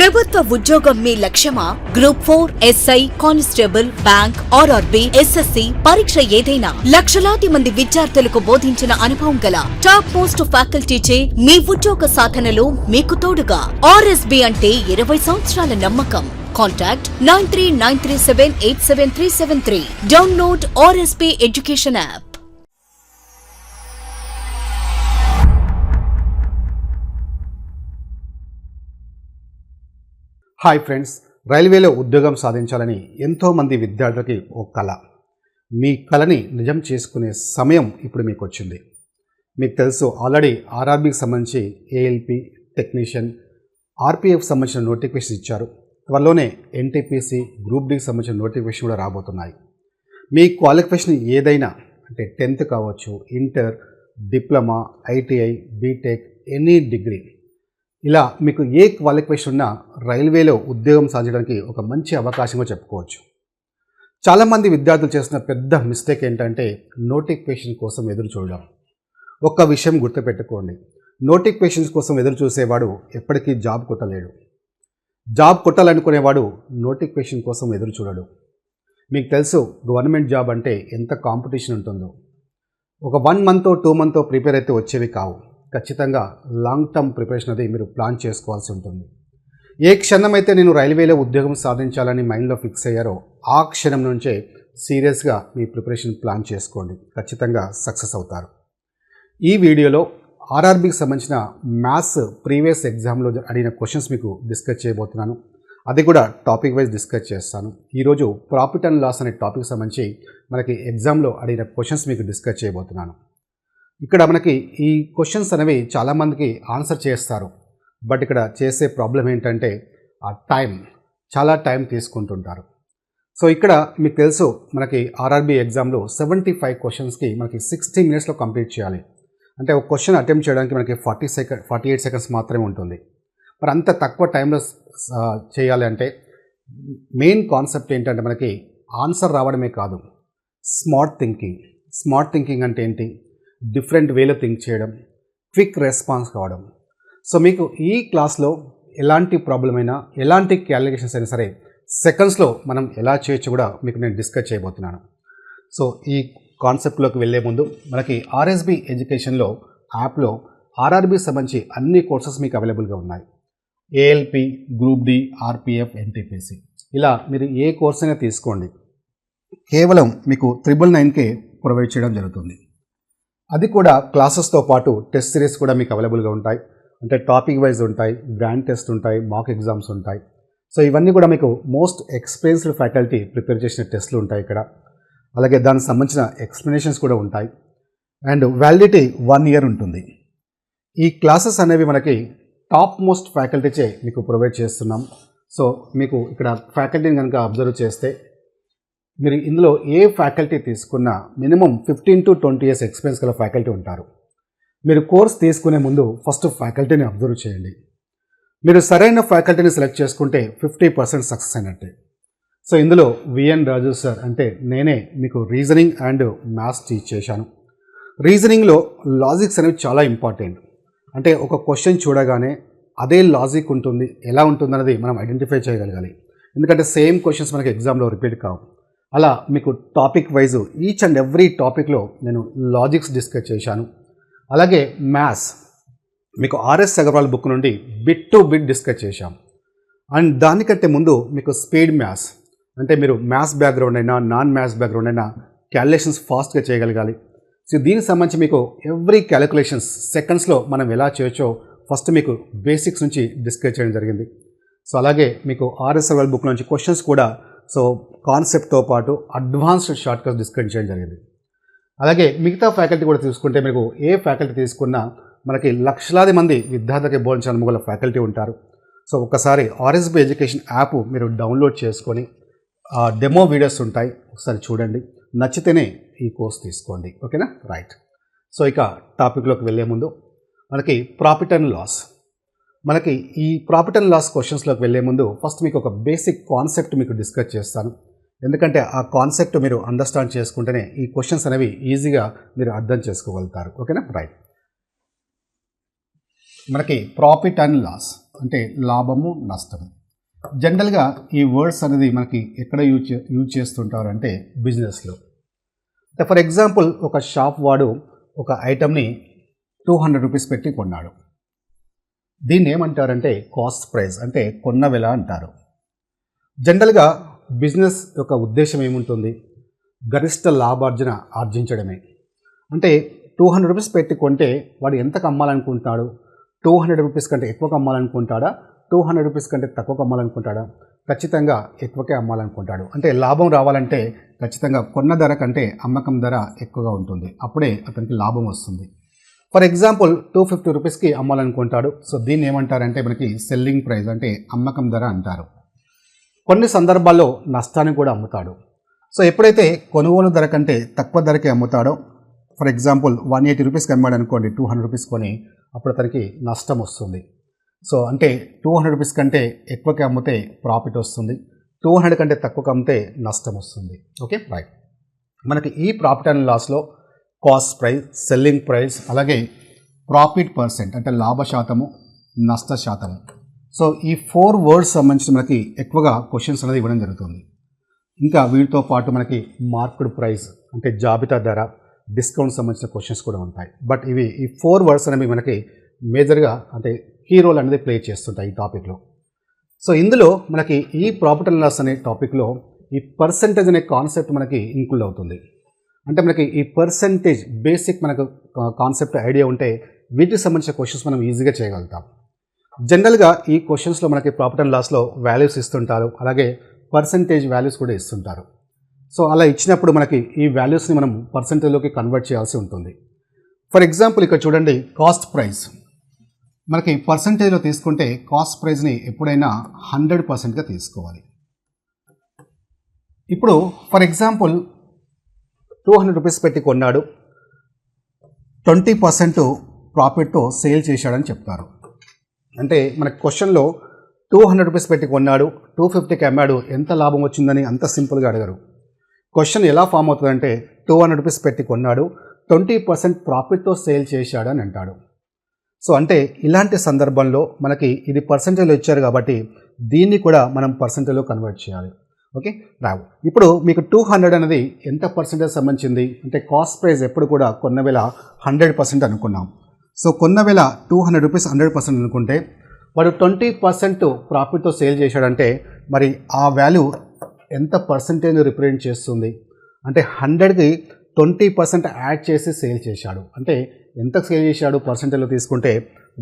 ప్రభుత్వ ఉద్యోగం మీ లక్ష్యమా? Group 4, SI, constable, bank, RRB, SSC పరీక్ష ఏదైనా లక్షలాది మంది విద్యార్థులకు బోధించిన అనుభవం గల టాప్ మోస్ట్ ఫ్యాకల్టీచే మీ ఉద్యోగ సాధనలో మీకు తోడుగా. ఆర్ఎస్బీ అంటే 20 సంవత్సరాల నమ్మకం. Contact 9393787373. Download RSP Education app. Hi friends, రైల్వేలో ఉద్యోగం సాధించాలని ఎంతోమంది విద్యార్థులకి ఒక కళ. మీ కళని నిజం చేసుకునే సమయం ఇప్పుడు మీకు వచ్చింది. మీకు తెలుసు, ఆల్రెడీ ఆర్ఆర్బీకి సంబంధించి ఏఎల్పి టెక్నీషియన్, ఆర్పిఎఫ్ సంబంధించిన నోటిఫికేషన్ ఇచ్చారు. త్వరలోనే ఎన్టీపీసీ, గ్రూప్ డికి సంబంధించిన నోటిఫికేషన్ కూడా రాబోతున్నాయి. మీ క్వాలిఫికేషన్ ఏదైనా, అంటే 10th కావచ్చు, inter, diploma, ITI, BTech, any degree, ఇలా మీకు ఏ క్వాలిఫికేషన్ ఉన్నా రైల్వేలో ఉద్యోగం సాధించడానికి ఒక మంచి అవకాశంగా చెప్పుకోవచ్చు. చాలామంది విద్యార్థులు చేసిన పెద్ద మిస్టేక్ ఏంటంటే నోటిఫికేషన్ కోసం ఎదురు చూడడం. ఒక్క విషయం గుర్తుపెట్టుకోండి, నోటిఫికేషన్స్ కోసం ఎదురు చూసేవాడు ఎప్పటికీ జాబ్ కొట్టలేడు. జాబ్ కొట్టాలనుకునేవాడు నోటిఫికేషన్ కోసం ఎదురు చూడడు. మీకు తెలుసు, గవర్నమెంట్ జాబ్ అంటే ఎంత కాంపిటీషన్ ఉంటుందో. ఒక 1 month, 2 month ప్రిపేర్ అయితే వచ్చేవి కావు. ఖచ్చితంగా లాంగ్ టర్మ్ ప్రిపరేషన్ అది మీరు ప్లాన్ చేసుకోవాల్సి ఉంటుంది. ఏ క్షణం అయితే నేను రైల్వేలో ఉద్యోగం సాధించాలని మైండ్లో ఫిక్స్ అయ్యారో ఆ క్షణం నుంచే సీరియస్గా మీ ప్రిపరేషన్ ప్లాన్ చేసుకోండి. ఖచ్చితంగా సక్సెస్ అవుతారు. ఈ వీడియోలో ఆర్ఆర్బీకి సంబంధించిన మ్యాథ్స్ ప్రీవియస్ ఎగ్జామ్లో అడిగిన క్వశ్చన్స్ మీకు డిస్కస్ చేయబోతున్నాను. అది కూడా టాపిక్ వైజ్ డిస్కస్ చేస్తాను. ఈరోజు ప్రాఫిట్ అండ్ లాస్ అనే టాపిక్ సంబంధించి మనకి ఎగ్జామ్లో అడిగిన క్వశ్చన్స్ మీకు డిస్కస్ చేయబోతున్నాను. ఇక్కడ మనకి ఈ క్వశ్చన్స్ అనేవి చాలామందికి ఆన్సర్ చేస్తారు. బట్ ఇక్కడ చేసే ప్రాబ్లం ఏంటంటే ఆ చాలా టైం తీసుకుంటుంటారు. సో ఇక్కడ మీకు తెలుసు, మనకి ఆర్ఆర్బీ ఎగ్జామ్లో 75 క్వశ్చన్స్కి మనకి 60 minutesలో కంప్లీట్ చేయాలి. అంటే ఒక క్వశ్చన్ అటెంప్ట్ చేయడానికి మనకి 48 seconds మాత్రమే ఉంటుంది. మరి అంత తక్కువ టైంలో చేయాలి అంటే మెయిన్ కాన్సెప్ట్ ఏంటంటే మనకి ఆన్సర్ రావడమే కాదు, స్మార్ట్ థింకింగ్ అంటే ఏంటి, డిఫరెంట్ వేలో థింక్ చేయడం, క్విక్ రెస్పాన్స్ కావడం. సో మీకు ఈ క్లాస్లో ఎలాంటి ప్రాబ్లం అయినా, ఎలాంటి క్యాలిక్యులేషన్స్ అయినా సరే సెకండ్స్లో మనం ఎలా చేయొచ్చు కూడా మీకు నేను డిస్కస్ చేయబోతున్నాను. సో ఈ కాన్సెప్ట్లోకి వెళ్ళే ముందు మనకి ఆర్ఎస్బీ ఎడ్యుకేషన్లో యాప్లో ఆర్ఆర్బీ సంబంధించి అన్ని కోర్సెస్ మీకు అవైలబుల్గా ఉన్నాయి. ALP, group D, RPF, NTPC, ఇలా మీరు ఏ కోర్స్ అయినా తీసుకోండి, కేవలం మీకు 999కే ప్రొవైడ్ చేయడం జరుగుతుంది. అది కూడా క్లాసెస్తో పాటు టెస్ట్ సిరీస్ కూడా మీకు అవైలబుల్గా ఉంటాయి. అంటే టాపిక్ వైజ్ ఉంటాయి, గ్రాండ్ టెస్ట్ ఉంటాయి, మాక్ ఎగ్జామ్స్ ఉంటాయి. సో ఇవన్నీ కూడా మీకు మోస్ట్ ఎక్స్పీరియన్స్డ్ ఫ్యాకల్టీ ప్రిపేర్ చేసిన టెస్ట్లు ఉంటాయి ఇక్కడ. అలాగే దానికి సంబంధించిన ఎక్స్ప్లెనేషన్స్ కూడా ఉంటాయి. అండ్ వ్యాలిడిటీ 1 year ఉంటుంది. ఈ క్లాసెస్ అనేవి మనకి టాప్ మోస్ట్ ఫ్యాకల్టీచే మీకు ప్రొవైడ్ చేస్తున్నాం. సో మీకు ఇక్కడ ఫ్యాకల్టీని కనుక అబ్జర్వ్ చేస్తే మీరు ఇందులో ఏ ఫ్యాకల్టీ తీసుకున్నా మినిమం 15 to 20 years ఎక్స్పీరియన్స్ గల ఫ్యాకల్టీ ఉంటారు. మీరు కోర్స్ తీసుకునే ముందు ఫస్ట్ ఫ్యాకల్టీని అబ్జర్వ్ చేయండి. మీరు సరైన ఫ్యాకల్టీని సెలెక్ట్ చేసుకుంటే 50% సక్సెస్ అయినట్టే. సో ఇందులో విఎన్ రాజు సార్, అంటే నేనే మీకు రీజనింగ్ అండ్ మ్యాథ్స్ టీచ్ చేశాను. రీజనింగ్లో లాజిక్స్ అనేవి చాలా ఇంపార్టెంట్. అంటే ఒక క్వశ్చన్ చూడగానే అదే లాజిక్ ఉంటుంది, ఎలా ఉంటుందన్నది మనం ఐడెంటిఫై చేయగలగాలి. ఎందుకంటే సేమ్ క్వశ్చన్స్ మనకి ఎగ్జామ్లో రిపీట్ కావు. అలా మీకు topic wise each and every టాపిక్లో నేను లాజిక్స్ డిస్కస్ చేశాను. అలాగే మ్యాథ్స్ మీకు ఆర్ఎస్ అగర్వాల్ బుక్ నుండి బిట్ టు బిట్ డిస్కస్ చేశాం. అండ్ దానికంటే ముందు మీకు స్పీడ్ మ్యాథ్స్, అంటే మీరు మ్యాథ్స్ బ్యాక్గ్రౌండ్ అయినా, నాన్ మ్యాథ్స్ బ్యాక్గ్రౌండ్ అయినా క్యాలిక్యులేషన్స్ ఫాస్ట్గా చేయగలగాలి. సో దీనికి సంబంధించి మీకు ఎవ్రీ క్యాలిక్యులేషన్స్ సెకండ్స్లో మనం ఎలా చేయొచ్చో ఫస్ట్ మీకు బేసిక్స్ నుంచి డిస్కస్ చేయడం జరిగింది. సో అలాగే మీకు ఆర్ఎస్ అగర్వాల్ బుక్ నుంచి క్వశ్చన్స్ కూడా సో కాన్సెప్ట్తో పాటు అడ్వాన్స్డ్ షార్ట్ కట్స్ డిస్కస్ చేయడం జరిగింది. అలాగే మిగతా ఫ్యాకల్టీ కూడా తీసుకుంటే మీకు ఏ ఫ్యాకల్టీ తీసుకున్నా మనకి లక్షలాది మంది విద్యార్థులకి బోధించిన అనుభవం గల ఫ్యాకల్టీ ఉంటారు. సో ఒకసారి ఆర్ఎస్బీ ఎడ్యుకేషన్ యాప్ మీరు డౌన్లోడ్ చేసుకొని డెమో వీడియోస్ ఉంటాయి, ఒకసారి చూడండి, నచ్చితేనే ఈ కోర్స్ తీసుకోండి. ఓకేనా, రైట్. సో ఇక టాపిక్లోకి వెళ్ళే ముందు మనకి ప్రాఫిట్ అండ్ లాస్, మనకి ఈ ప్రాఫిట్ అండ్ లాస్ క్వశ్చన్స్లోకి వెళ్ళే ముందు ఫస్ట్ మీకు ఒక బేసిక్ కాన్సెప్ట్ మీకు డిస్కస్ చేస్తాను. ఎందుకంటే ఆ కాన్సెప్ట్ మీరు అండర్స్టాండ్ చేసుకుంటేనే ఈ క్వశ్చన్స్ అనేవి ఈజీగా మీరు అర్థం చేసుకోగలుగుతారు. ఓకేనా, రైట్. మనకి ప్రాఫిట్ అండ్ లాస్ అంటే లాభము నష్టము. జనరల్గా ఈ వర్డ్స్ అనేది మనకి ఎక్కడ యూజ్ చేస్తుంటారు అంటే బిజినెస్లో. ఫర్ ఎగ్జాంపుల్ ఒక షాప్ వాడు ఒక ఐటమ్ని 200 రూపీస్ పెట్టి కొన్నాడు. దీన్ని ఏమంటారంటే కాస్ట్ ప్రైస్, అంటే కొన్న వెల అంటారు. జనరల్గా బిజినెస్ యొక్క ఉద్దేశం ఏముంటుంది? గరిష్ట లాభార్జన ఆర్జించడమే. అంటే 200 రూపీస్ పెట్టి కొంటే వాడు ఎంతకు అమ్మాలనుకుంటాడు? 200 రూపీస్ కంటే ఎక్కువకు అమ్మాలనుకుంటాడా? 200 రూపీస్ కంటే తక్కువకు అమ్మాలనుకుంటాడా? ఖచ్చితంగా ఎక్కువకే అమ్మాలనుకుంటాడు. అంటే లాభం రావాలంటే ఖచ్చితంగా కొన్న ధర కంటే అమ్మకం ధర ఎక్కువగా ఉంటుంది. అప్పుడే అతనికి లాభం వస్తుంది. ఫర్ ఎగ్జాంపుల్ 250 రూపీస్కి అమ్మాలనుకుంటాడు. సో దీన్ని ఏమంటారంటే మనకి సెల్లింగ్ ప్రైస్, అంటే అమ్మకం ధర అంటారు. కొన్ని సందర్భాల్లో నష్టాన్ని కూడా అమ్ముతాడు. సో ఎప్పుడైతే కొనుగోలు ధర కంటే తక్కువ ధరకే అమ్ముతాడో, ఫర్ ఎగ్జాంపుల్ 180 రూపీస్కి అమ్మాడు అనుకోండి, 200 రూపీస్ కొని, అప్పుడు అతనికి నష్టం వస్తుంది. సో అంటే 200 రూపీస్ కంటే ఎక్కువకి అమ్మితే ప్రాఫిట్ వస్తుంది, 200 కంటే తక్కువకి అమ్మితే నష్టం వస్తుంది. Okay, right. మనకి ఈ ప్రాఫిట్ అండ్ లాస్లో కాస్ట్ ప్రైస్, సెల్లింగ్ ప్రైస్, అలాగే ప్రాఫిట్ పర్సెంట్ అంటే లాభ శాతము, నష్ట శాతము. సో ఈ 4 వర్డ్స్ సంబంధించి మనకి ఎక్కువగా క్వశ్చన్స్ అనేది ఇవ్వడం జరుగుతుంది. ఇంకా వీటితో పాటు మనకి మార్కెట్ ప్రైస్ అంటే జాబితా ధర, డిస్కౌంట్ సంబంధించిన క్వశ్చన్స్ కూడా ఉంటాయి. బట్ ఈ 4 వర్డ్స్ అనేవి మనకి మేజర్గా అంటే కీ రోల్ అనేది ప్లే చేస్తుంటాయి ఈ టాపిక్లో. సో ఇందులో మనకి ఈ ప్రాఫిట్ అండ్ లాస్ అనే టాపిక్లో ఈ పర్సెంటేజ్ అనే కాన్సెప్ట్ మనకి ఇంక్లూడ్ అవుతుంది. అంటే మనకి ఈ పర్సెంటేజ్ బేసిక్ మనకు కాన్సెప్ట్ ఐడియా ఉంటే వీటికి సంబంధించిన క్వశ్చన్స్ మనం ఈజీగా చేయగలుగుతాం. జనరల్గా ఈ క్వశ్చన్స్లో మనకి ప్రాఫిట్ అండ్ లాస్లో వాల్యూస్ ఇస్తుంటారు, అలాగే పర్సెంటేజ్ వాల్యూస్ కూడా ఇస్తుంటారు. సో అలా ఇచ్చినప్పుడు మనకి ఈ వాల్యూస్ని మనం పర్సెంటేజ్లోకి కన్వర్ట్ చేయాల్సి ఉంటుంది. ఫర్ ఎగ్జాంపుల్ ఇక్కడ చూడండి, కాస్ట్ ప్రైస్ మనకి పర్సెంటేజ్లో తీసుకుంటే కాస్ట్ ప్రైస్ని ఎప్పుడైనా 100%గా తీసుకోవాలి. ఇప్పుడు ఫర్ ఎగ్జాంపుల్ 200 రూపీస్ పెట్టి కొన్నాడు, 20% ప్రాఫిట్తో సేల్ చేశాడని చెప్తారు. అంటే మన క్వశ్చన్లో 200 రూపీస్ పెట్టి కొన్నాడు, 250కి అమ్మాడు, ఎంత లాభం వచ్చిందని అంత సింపుల్గా అడగరు. క్వశ్చన్ ఎలా ఫామ్ అవుతుందంటే 200 రూపీస్ పెట్టి కొన్నాడు, 20% ప్రాఫిట్తో సేల్ చేశాడు అని అంటాడు. సో అంటే ఇలాంటి సందర్భంలో మనకి ఇది పర్సెంటేజ్లో ఇచ్చారు కాబట్టి దీన్ని కూడా మనం పర్సెంటేజ్లో కన్వర్ట్ చేయాలి. ఓకే, రావు. ఇప్పుడు మీకు 200 అనేది ఎంత పర్సెంటేజ్ సంబంధించింది అంటే కాస్ట్ ప్రైస్ ఎప్పుడు కూడా కొన్న వేల 100% అనుకున్నాం. సో కొన్న వేల 200 రూపీస్ 100% అనుకుంటే వాడు 20% ప్రాఫిట్తో సేల్ చేశాడంటే మరి ఆ వాల్యూ ఎంత పర్సెంటేజ్ రిప్రజెంట్ చేస్తుంది అంటే 100కి 20% యాడ్ చేసి సేల్ చేశాడు. అంటే ఎంత సేల్ చేశాడు పర్సెంటేజ్లో తీసుకుంటే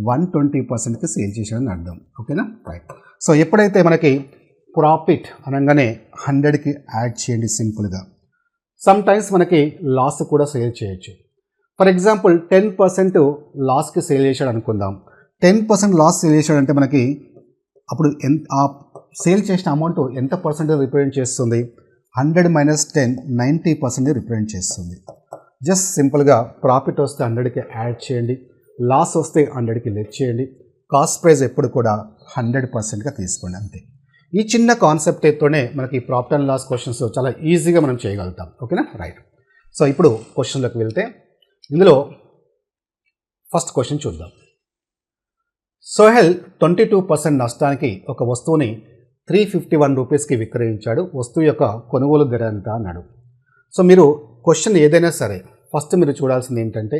120%కి సేల్ చేశాడని అర్థం. ఓకేనా, రైట్. సో ఎప్పుడైతే మనకి ప్రాఫిట్ అనగానే 100కి యాడ్ చేయండి సింపుల్గా. సమ్ టైమ్స్ మనకి లాస్ కూడా సేల్ చేయొచ్చు. ఫర్ ఎగ్జాంపుల్ 10% లాస్కి సేల్ చేశాడు అనుకుందాం. 10% లాస్ సేల్ చేశాడంటే మనకి అప్పుడు ఆ సేల్ చేసిన అమౌంట్ ఎంత పర్సెంటేజ్ రిప్రజెంట్ చేస్తుంది? 100 - 10 90% రిప్రజెంట్ చేస్తుంది. జస్ట్ సింపుల్గా ప్రాఫిట్ వస్తే 100కి యాడ్ చేయండి, లాస్ వస్తే 100కి లెస్ చేయండి. కాస్ట్ ప్రైస్ ఎప్పుడు కూడా 100%గా తీసుకోండి, అంతే. ఈ చిన్న కాన్సెప్ట్తోనే మనకి ప్రాఫిట్ అండ్ లాస్ క్వశ్చన్స్ చాలా ఈజీగా మనం చేయగలుగుతాం. ఓకేనా, రైట్. సో ఇప్పుడు క్వశ్చన్లోకి వెళ్తే ఇందులో ఫస్ట్ క్వశ్చన్ చూద్దాం. సోహెల్ 22% నష్టానికి ఒక వస్తువుని 351 రూపీస్కి విక్రయించాడు. వస్తువు యొక్క కొనుగోలు ధర ఎంత అన్నాడు. సో మీరు క్వశ్చన్ ఏదైనా సరే ఫస్ట్ మీరు చూడాల్సింది ఏంటంటే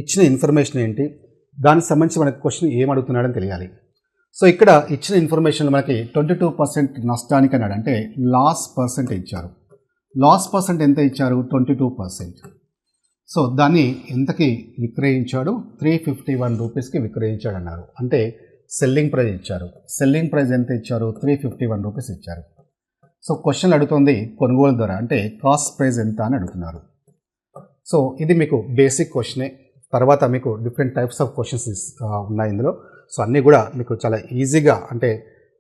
ఇచ్చిన ఇన్ఫర్మేషన్ ఏంటి, దానికి సంబంధించి మనకి క్వశ్చన్ ఏమడుగుతున్నాడని తెలియాలి. సో ఇక్కడ ఇచ్చిన ఇన్ఫర్మేషన్ మనకి 22% నష్టానికి అన్నాడు, అంటే లాస్ పర్సెంట్ ఇచ్చారు. లాస్ పర్సెంట్ ఎంత ఇచ్చారు? 22%. సో దాన్ని ఎంతకి విక్రయించాడు? 351 రూపీస్కి విక్రయించాడు అన్నారు. అంటే సెల్లింగ్ ప్రైస్ ఇచ్చారు. సెల్లింగ్ ప్రైస్ ఎంత ఇచ్చారు? 351 రూపీస్ ఇచ్చారు. సో క్వశ్చన్ అడుగుతుంది కొనుగోలు ధర, అంటే కాస్ట్ ప్రైస్ ఎంత అని అడుగుతున్నారు. సో ఇది మీకు బేసిక్ క్వశ్చనే. తర్వాత మీకు డిఫరెంట్ టైప్స్ ఆఫ్ క్వశ్చన్స్ ఉన్నాయి ఇందులో. సో అన్నీ కూడా మీకు చాలా ఈజీగా, అంటే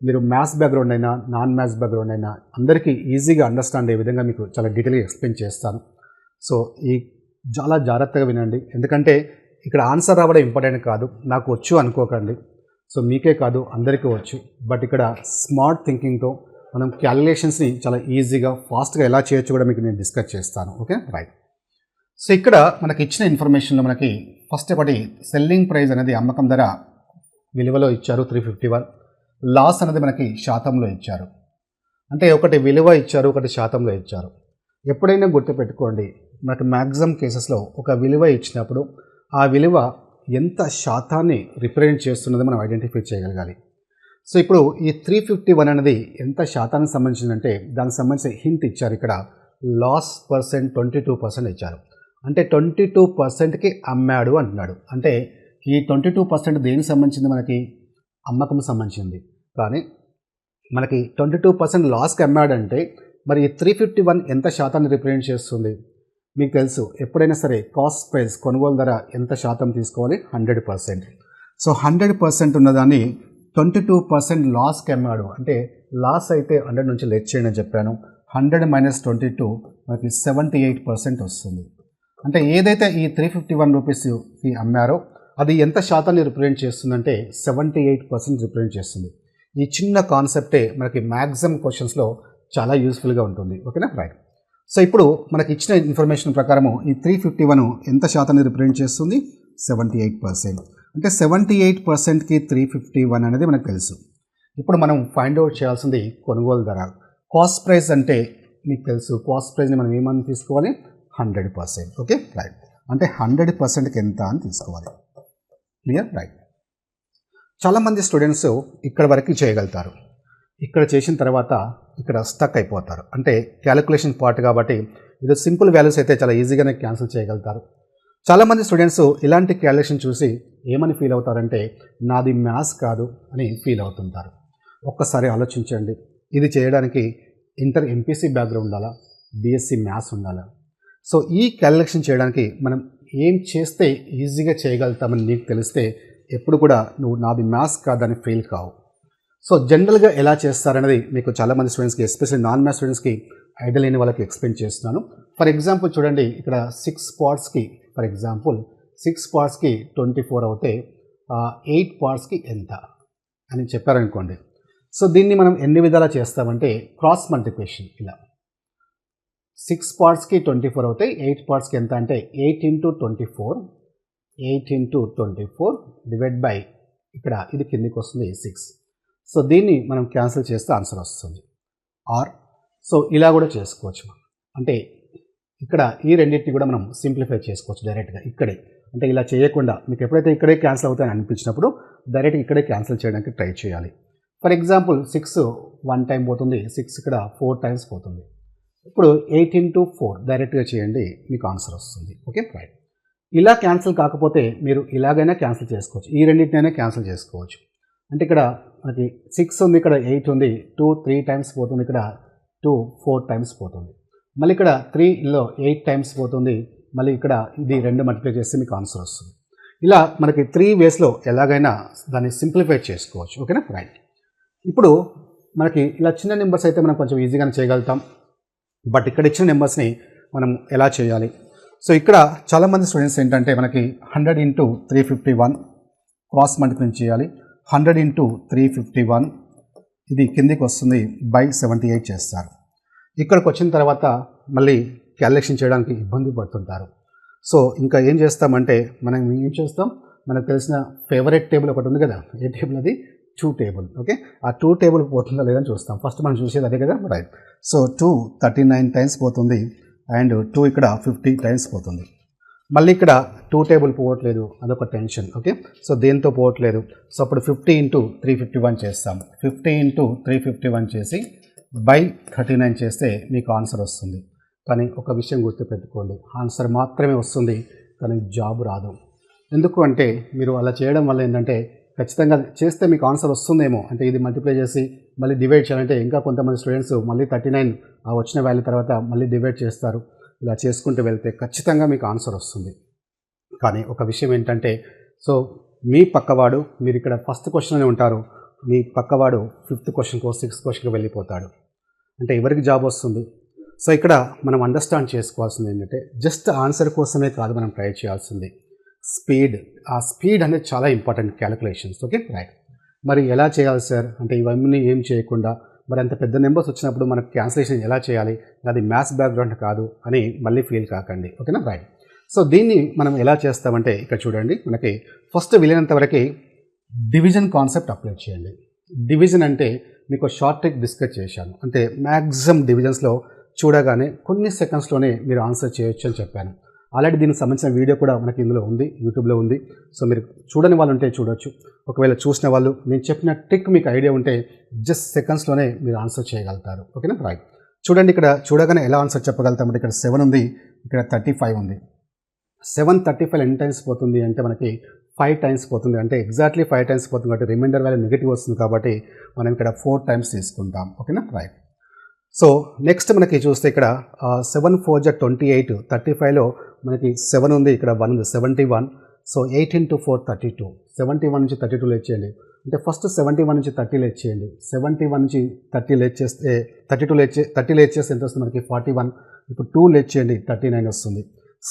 మీరు మ్యాథ్స్ బ్యాక్గ్రౌండ్ అయినా నాన్ మ్యాథ్స్ బ్యాక్గ్రౌండ్ అయినా అందరికీ ఈజీగా అండర్స్టాండ్ అయ్యే విధంగా మీకు చాలా డీటెయిల్గా ఎక్స్ప్లెయిన్ చేస్తాను. సో ఈ చాలా జాగ్రత్తగా వినండి, ఎందుకంటే ఇక్కడ ఆన్సర్ రావడం ఇంపార్టెంట్ కాదు, నాకు వచ్చు అనుకోకండి. సో మీకే కాదు అందరికీ వచ్చు. బట్ ఇక్కడ స్మార్ట్ థింకింగ్తో మనం క్యాలిక్యులేషన్స్ని చాలా ఈజీగా ఫాస్ట్గా ఎలా చేయొచ్చు కూడా మీకు నేను డిస్కస్ చేస్తాను. Okay, right. సో ఇక్కడ మనకి ఇచ్చిన ఇన్ఫర్మేషన్లో మనకి ఫస్ట్ ఒకటి సెల్లింగ్ ప్రైస్ అనేది అమ్మకం ధర విలువలో ఇచ్చారు 351. లాస్ అనేది మనకి శాతంలో ఇచ్చారు. అంటే ఒకటి విలువ ఇచ్చారు, ఒకటి శాతంలో ఇచ్చారు. ఎప్పుడైనా గుర్తుపెట్టుకోండి, మనకి మ్యాక్సిమం కేసెస్లో ఒక విలువ ఇచ్చినప్పుడు ఆ విలువ ఎంత శాతాన్ని రిప్రజెంట్ చేస్తున్నదో మనం ఐడెంటిఫై చేయగలగాలి. సో ఇప్పుడు ఈ 351 అనేది ఎంత శాతానికి సంబంధించిందంటే దానికి సంబంధించిన హింట్ ఇచ్చారు. ఇక్కడ లాస్ పర్సెంట్ 22% ఇచ్చారు. అంటే 22%కి అమ్మాడు అంటున్నాడు. అంటే ఈ 22% దేనికి సంబంధించింది? మనకి అమ్మకం సంబంధించింది. కానీ మనకి 22% లాస్కి అమ్మాడంటే మరి ఈ 351 ఎంత శాతాన్ని రిప్రజెంట్ చేస్తుంది? మీకు తెలుసు, ఎప్పుడైనా సరే కాస్ట్ ప్రైస్ కొనుగోలు ధర ఎంత శాతం తీసుకోవాలి? 100%. సో 100% ఉన్నదాన్ని 22% లాస్కి అమ్మాడు. అంటే లాస్ అయితే 100 నుంచి లెస్ చేయండి అని చెప్పాను. 100 - 22 మనకి 78% వస్తుంది. అంటే ఏదైతే ఈ 351 రూపీస్కి అమ్మారో అది ఎంత శాతాన్ని రిప్రజెంట్ చేస్తుందంటే 78% రిప్రజెంట్ చేస్తుంది. ఈ చిన్న కాన్సెప్టే మనకి మ్యాక్సిమం క్వశ్చన్స్లో చాలా యూస్ఫుల్గా ఉంటుంది. ఓకేనా? రైట్. సో ఇప్పుడు మనకి ఇచ్చిన ఇన్ఫర్మేషన్ ప్రకారము ఈ 351 ఎంత శాతాన్ని రిప్రజెంట్ చేస్తుంది? 78%. అంటే 78%కి 351 అనేది మనకు తెలుసు. ఇప్పుడు మనం ఫైండ్ అవుట్ చేయాల్సింది కొనుగోలు ధర. కాస్ట్ ప్రైస్ అంటే మీకు తెలుసు, కాస్ట్ ప్రైస్ని మనం ఏమని తీసుకోవాలి? 100%. Okay, right. అంటే 100%కి ఎంత అని తీసుకోవాలి. క్లియర్? రైట్. చాలామంది స్టూడెంట్స్ ఇక్కడ వరకు చేయగలుగుతారు. ఇక్కడ చేసిన తర్వాత ఇక్కడ స్టక్ అయిపోతారు. అంటే క్యాలిక్యులేషన్ పార్ట్ కాబట్టి ఇది సింపుల్ వాల్యూస్ అయితే చాలా ఈజీగానే క్యాన్సిల్ చేయగలుగుతారు. చాలామంది స్టూడెంట్స్ ఇలాంటి క్యాలిక్యులేషన్ చూసి ఏమని ఫీల్ అవుతారంటే నాది మ్యాథ్స్ కాదు అని ఫీల్ అవుతుంటారు. ఒక్కసారి ఆలోచించండి, ఇది చేయడానికి ఇంటర్ ఎంపీసీ బ్యాక్గ్రౌండ్ ఉండాలా, బీఎస్సీ మ్యాథ్స్ ఉండాలా? సో ఈ క్యాలిక్యులేషన్ చేయడానికి మనం ఏం చేస్తే ఈజీగా చేయగలుగుతామని నీకు తెలిస్తే ఎప్పుడు కూడా నువ్వు నాది మ్యాథ్స్ కాదని ఫెయిల్ కావు. సో జనరల్గా ఎలా చేస్తారనేది మీకు చాలామంది స్టూడెంట్స్కి, ఎస్పెషల్లీ నాన్ మ్యాథ్స్ స్టూడెంట్స్కి ఐడియా లేని వాళ్ళకి ఎక్స్ప్లెయిన్ చేస్తున్నాను. ఫర్ ఎగ్జాంపుల్ చూడండి, ఇక్కడ 6 పార్ట్స్కి 24 అవుతే 8 పార్ట్స్కి ఎంత అని చెప్పారనుకోండి. సో దీన్ని మనం ఎన్ని విధాలా చేస్తామంటే క్రాస్ మల్టిప్లికేషన్. ఇలా 6 పార్ట్స్కి 24 అవుతాయి, 8 పార్ట్స్కి ఎంత అంటే 8 × 24 డివైడ్ బై ఇక్కడ ఇది కిందికి వస్తుంది 6. సో దీన్ని మనం క్యాన్సిల్ చేస్తే ఆన్సర్ వస్తుంది. ఆర్ సో ఇలా కూడా చేసుకోవచ్చు. అంటే ఇక్కడ ఈ రెండింటిని కూడా మనం సింప్లిఫై చేసుకోవచ్చు డైరెక్ట్గా ఇక్కడే. అంటే ఇలా చేయకుండా మీకు ఎప్పుడైతే ఇక్కడే క్యాన్సిల్ అవుతాయని అనిపించినప్పుడు డైరెక్ట్గా ఇక్కడే క్యాన్సిల్ చేయడానికి ట్రై చేయాలి. ఫర్ ఎగ్జాంపుల్ 6 1 టైం పోతుంది, 6 ఇక్కడ 4 టైమ్స్ పోతుంది. ఇప్పుడు 8 × 4 డైరెక్ట్గా చేయండి, మీకు ఆన్సర్ వస్తుంది. Okay, right. ఇలా క్యాన్సిల్ కాకపోతే మీరు ఇలాగైనా క్యాన్సిల్ చేసుకోవచ్చు, ఈ రెండింటినైనా క్యాన్సిల్ చేసుకోవచ్చు. అంటే ఇక్కడ మనకి 6 ఉంది, ఇక్కడ 8 ఉంది, 2 3 టైమ్స్ పోతుంది, ఇక్కడ 2 4 టైమ్స్ పోతుంది. మళ్ళీ ఇక్కడ 3లో 8 టైమ్స్ పోతుంది, మళ్ళీ ఇక్కడ ఇది 2 మల్టిప్లై చేస్తే మీకు ఆన్సర్ వస్తుంది. ఇలా మనకి 3 వేస్లో ఎలాగైనా దాన్ని సింప్లిఫై చేసుకోవచ్చు. ఓకేనా? రైట్. ఇప్పుడు మనకి ఇలా చిన్న నెంబర్స్ అయితే మనం కొంచెం ఈజీగానే చేయగలుగుతాం. బట్ ఇక్కడ ఇచ్చిన నెంబర్స్ని మనం ఎలా చేయాలి? సో ఇక్కడ చాలామంది స్టూడెంట్స్ ఏంటంటే మనకి 100 × 351 క్రాస్ మల్టిప్లికేషన్ చేయాలి. 100 × 351 ఇది కిందికి వస్తుంది బై 78 చేస్తారు. ఇక్కడికి వచ్చిన తర్వాత మళ్ళీ క్యాలిక్యులేషన్ చేయడానికి ఇబ్బంది పడుతుంటారు. సో ఇంకా ఏం చేస్తామంటే మనం ఏం చేస్తాం, మనకు తెలిసిన ఫేవరెట్ టేబుల్ ఒకటి ఉంది కదా, ఏ టేబుల్ అది? 2 టేబుల్. ఓకే, ఆ 2 టేబుల్ పోతుందా లేదని చూస్తాం. ఫస్ట్ మనం చూసేది అదే కదా, రైట్. సో 2 39 టైమ్స్ పోతుంది అండ్ 2 ఇక్కడ 50 టైమ్స్ పోతుంది. మళ్ళీ ఇక్కడ 2 టేబుల్ పోవట్లేదు, అదొక టెన్షన్. ఓకే, సో దేంతో పోవట్లేదు. సో అప్పుడు 50 × 351 చేస్తాం. 50 × 351 చేసి బై 39 చేస్తే మీకు ఆన్సర్ వస్తుంది. కానీ ఒక విషయం గుర్తుపెట్టుకోండి, ఆన్సర్ మాత్రమే వస్తుంది కానీ జాబ్ రాదు. ఎందుకు అంటే మీరు అలా చేయడం వల్ల ఏంటంటే ఖచ్చితంగా చేస్తే మీకు ఆన్సర్ వస్తుందేమో, అంటే ఇది మల్టిప్లై చేసి మళ్ళీ డివైడ్ చేయాలంటే ఇంకా కొంతమంది స్టూడెంట్స్ మళ్ళీ 39 ఆ వచ్చిన వాల్యూ తర్వాత మళ్ళీ డివైడ్ చేస్తారు. ఇలా చేసుకుంటూ వెళ్తే ఖచ్చితంగా మీకు ఆన్సర్ వస్తుంది. కానీ ఒక విషయం ఏంటంటే, సో మీ పక్కవాడు, మీరు ఇక్కడ ఫస్ట్ క్వశ్చన్లోనే ఉంటారు, మీ పక్కవాడు 5th క్వశ్చన్కో 6th క్వశ్చన్కి వెళ్ళిపోతాడు. అంటే ఎవరికి జాబ్ వస్తుంది? సో ఇక్కడ మనం అండర్స్టాండ్ చేసుకోవాల్సింది ఏంటంటే జస్ట్ ఆన్సర్ కోసమే కాదు మనం ట్రై చేయాల్సింది స్పీడ్. ఆ స్పీడ్ అనేది చాలా ఇంపార్టెంట్ క్యాలిక్యులేషన్స్. Okay, right. మరి ఎలా చేయాలి సార్ అంటే ఇవన్నీ ఏం చేయకుండా మరి అంత పెద్ద నెంబర్స్ వచ్చినప్పుడు మనకు క్యాన్సిలేషన్ ఎలా చేయాలి, అది మ్యాథ్స్ బ్యాక్గ్రౌండ్ కాదు అని మళ్ళీ ఫీల్ కాకండి. ఓకేనా? రైట్. సో దీన్ని మనం ఎలా చేస్తామంటే ఇక్కడ చూడండి, మనకి ఫస్ట్ వీలైనంత వరకు డివిజన్ కాన్సెప్ట్ అప్లై చేయండి. డివిజన్ అంటే మీకు షార్ట్ ట్రిక్ డిస్కస్ చేశాను. అంటే మ్యాక్సిమం డివిజన్స్లో చూడగానే కొన్ని సెకండ్స్లోనే మీరు ఆన్సర్ చేయొచ్చు అని చెప్పాను. ఆల్రెడీ దీనికి సంబంధించిన వీడియో కూడా మనకి ఇందులో ఉంది, యూట్యూబ్లో ఉంది. సో మీరు చూడని వాళ్ళు ఉంటే చూడొచ్చు. ఒకవేళ చూసిన వాళ్ళు నేను చెప్పిన ట్రిక్ మీకు ఐడియా ఉంటే జస్ట్ సెకండ్స్లోనే మీరు ఆన్సర్ చేయగలుగుతారు. ఓకేనా? రైట్. చూడండి, ఇక్కడ చూడగానే ఎలా ఆన్సర్ చెప్పగలుగుతామంటే ఇక్కడ 7 ఉంది, ఇక్కడ 35 ఉంది. 735 ఎన్ని టైమ్స్ పోతుంది అంటే మనకి 5 టైమ్స్ పోతుంది. అంటే ఎగ్జాక్ట్లీ 5 టైమ్స్ పోతుంది కాబట్టి రిమైండర్ వాల్యూ నెగిటివ్ వస్తుంది కాబట్టి మనం ఇక్కడ 4 టైమ్స్ తీసుకుంటాం. ఓకేనా? రైట్. సో నెక్స్ట్ మనకి చూస్తే ఇక్కడ 7 4 జా 28, 35లో మనకి 7 ఉంది, ఇక్కడ 1 ఉంది, 71. So 8 into 4 32. 71 నుంచి 32 లేట్ చేయండి. అంటే ఫస్ట్ 71 నుంచి 30 లేట్ చేయండి. 71 నుంచి 30 లేట్ చేస్తే 30 లేట్ చేస్తే ఎంత వస్తుంది మనకి 41. ఇప్పుడు 2 లేట్ చేయండి, 39 వస్తుంది.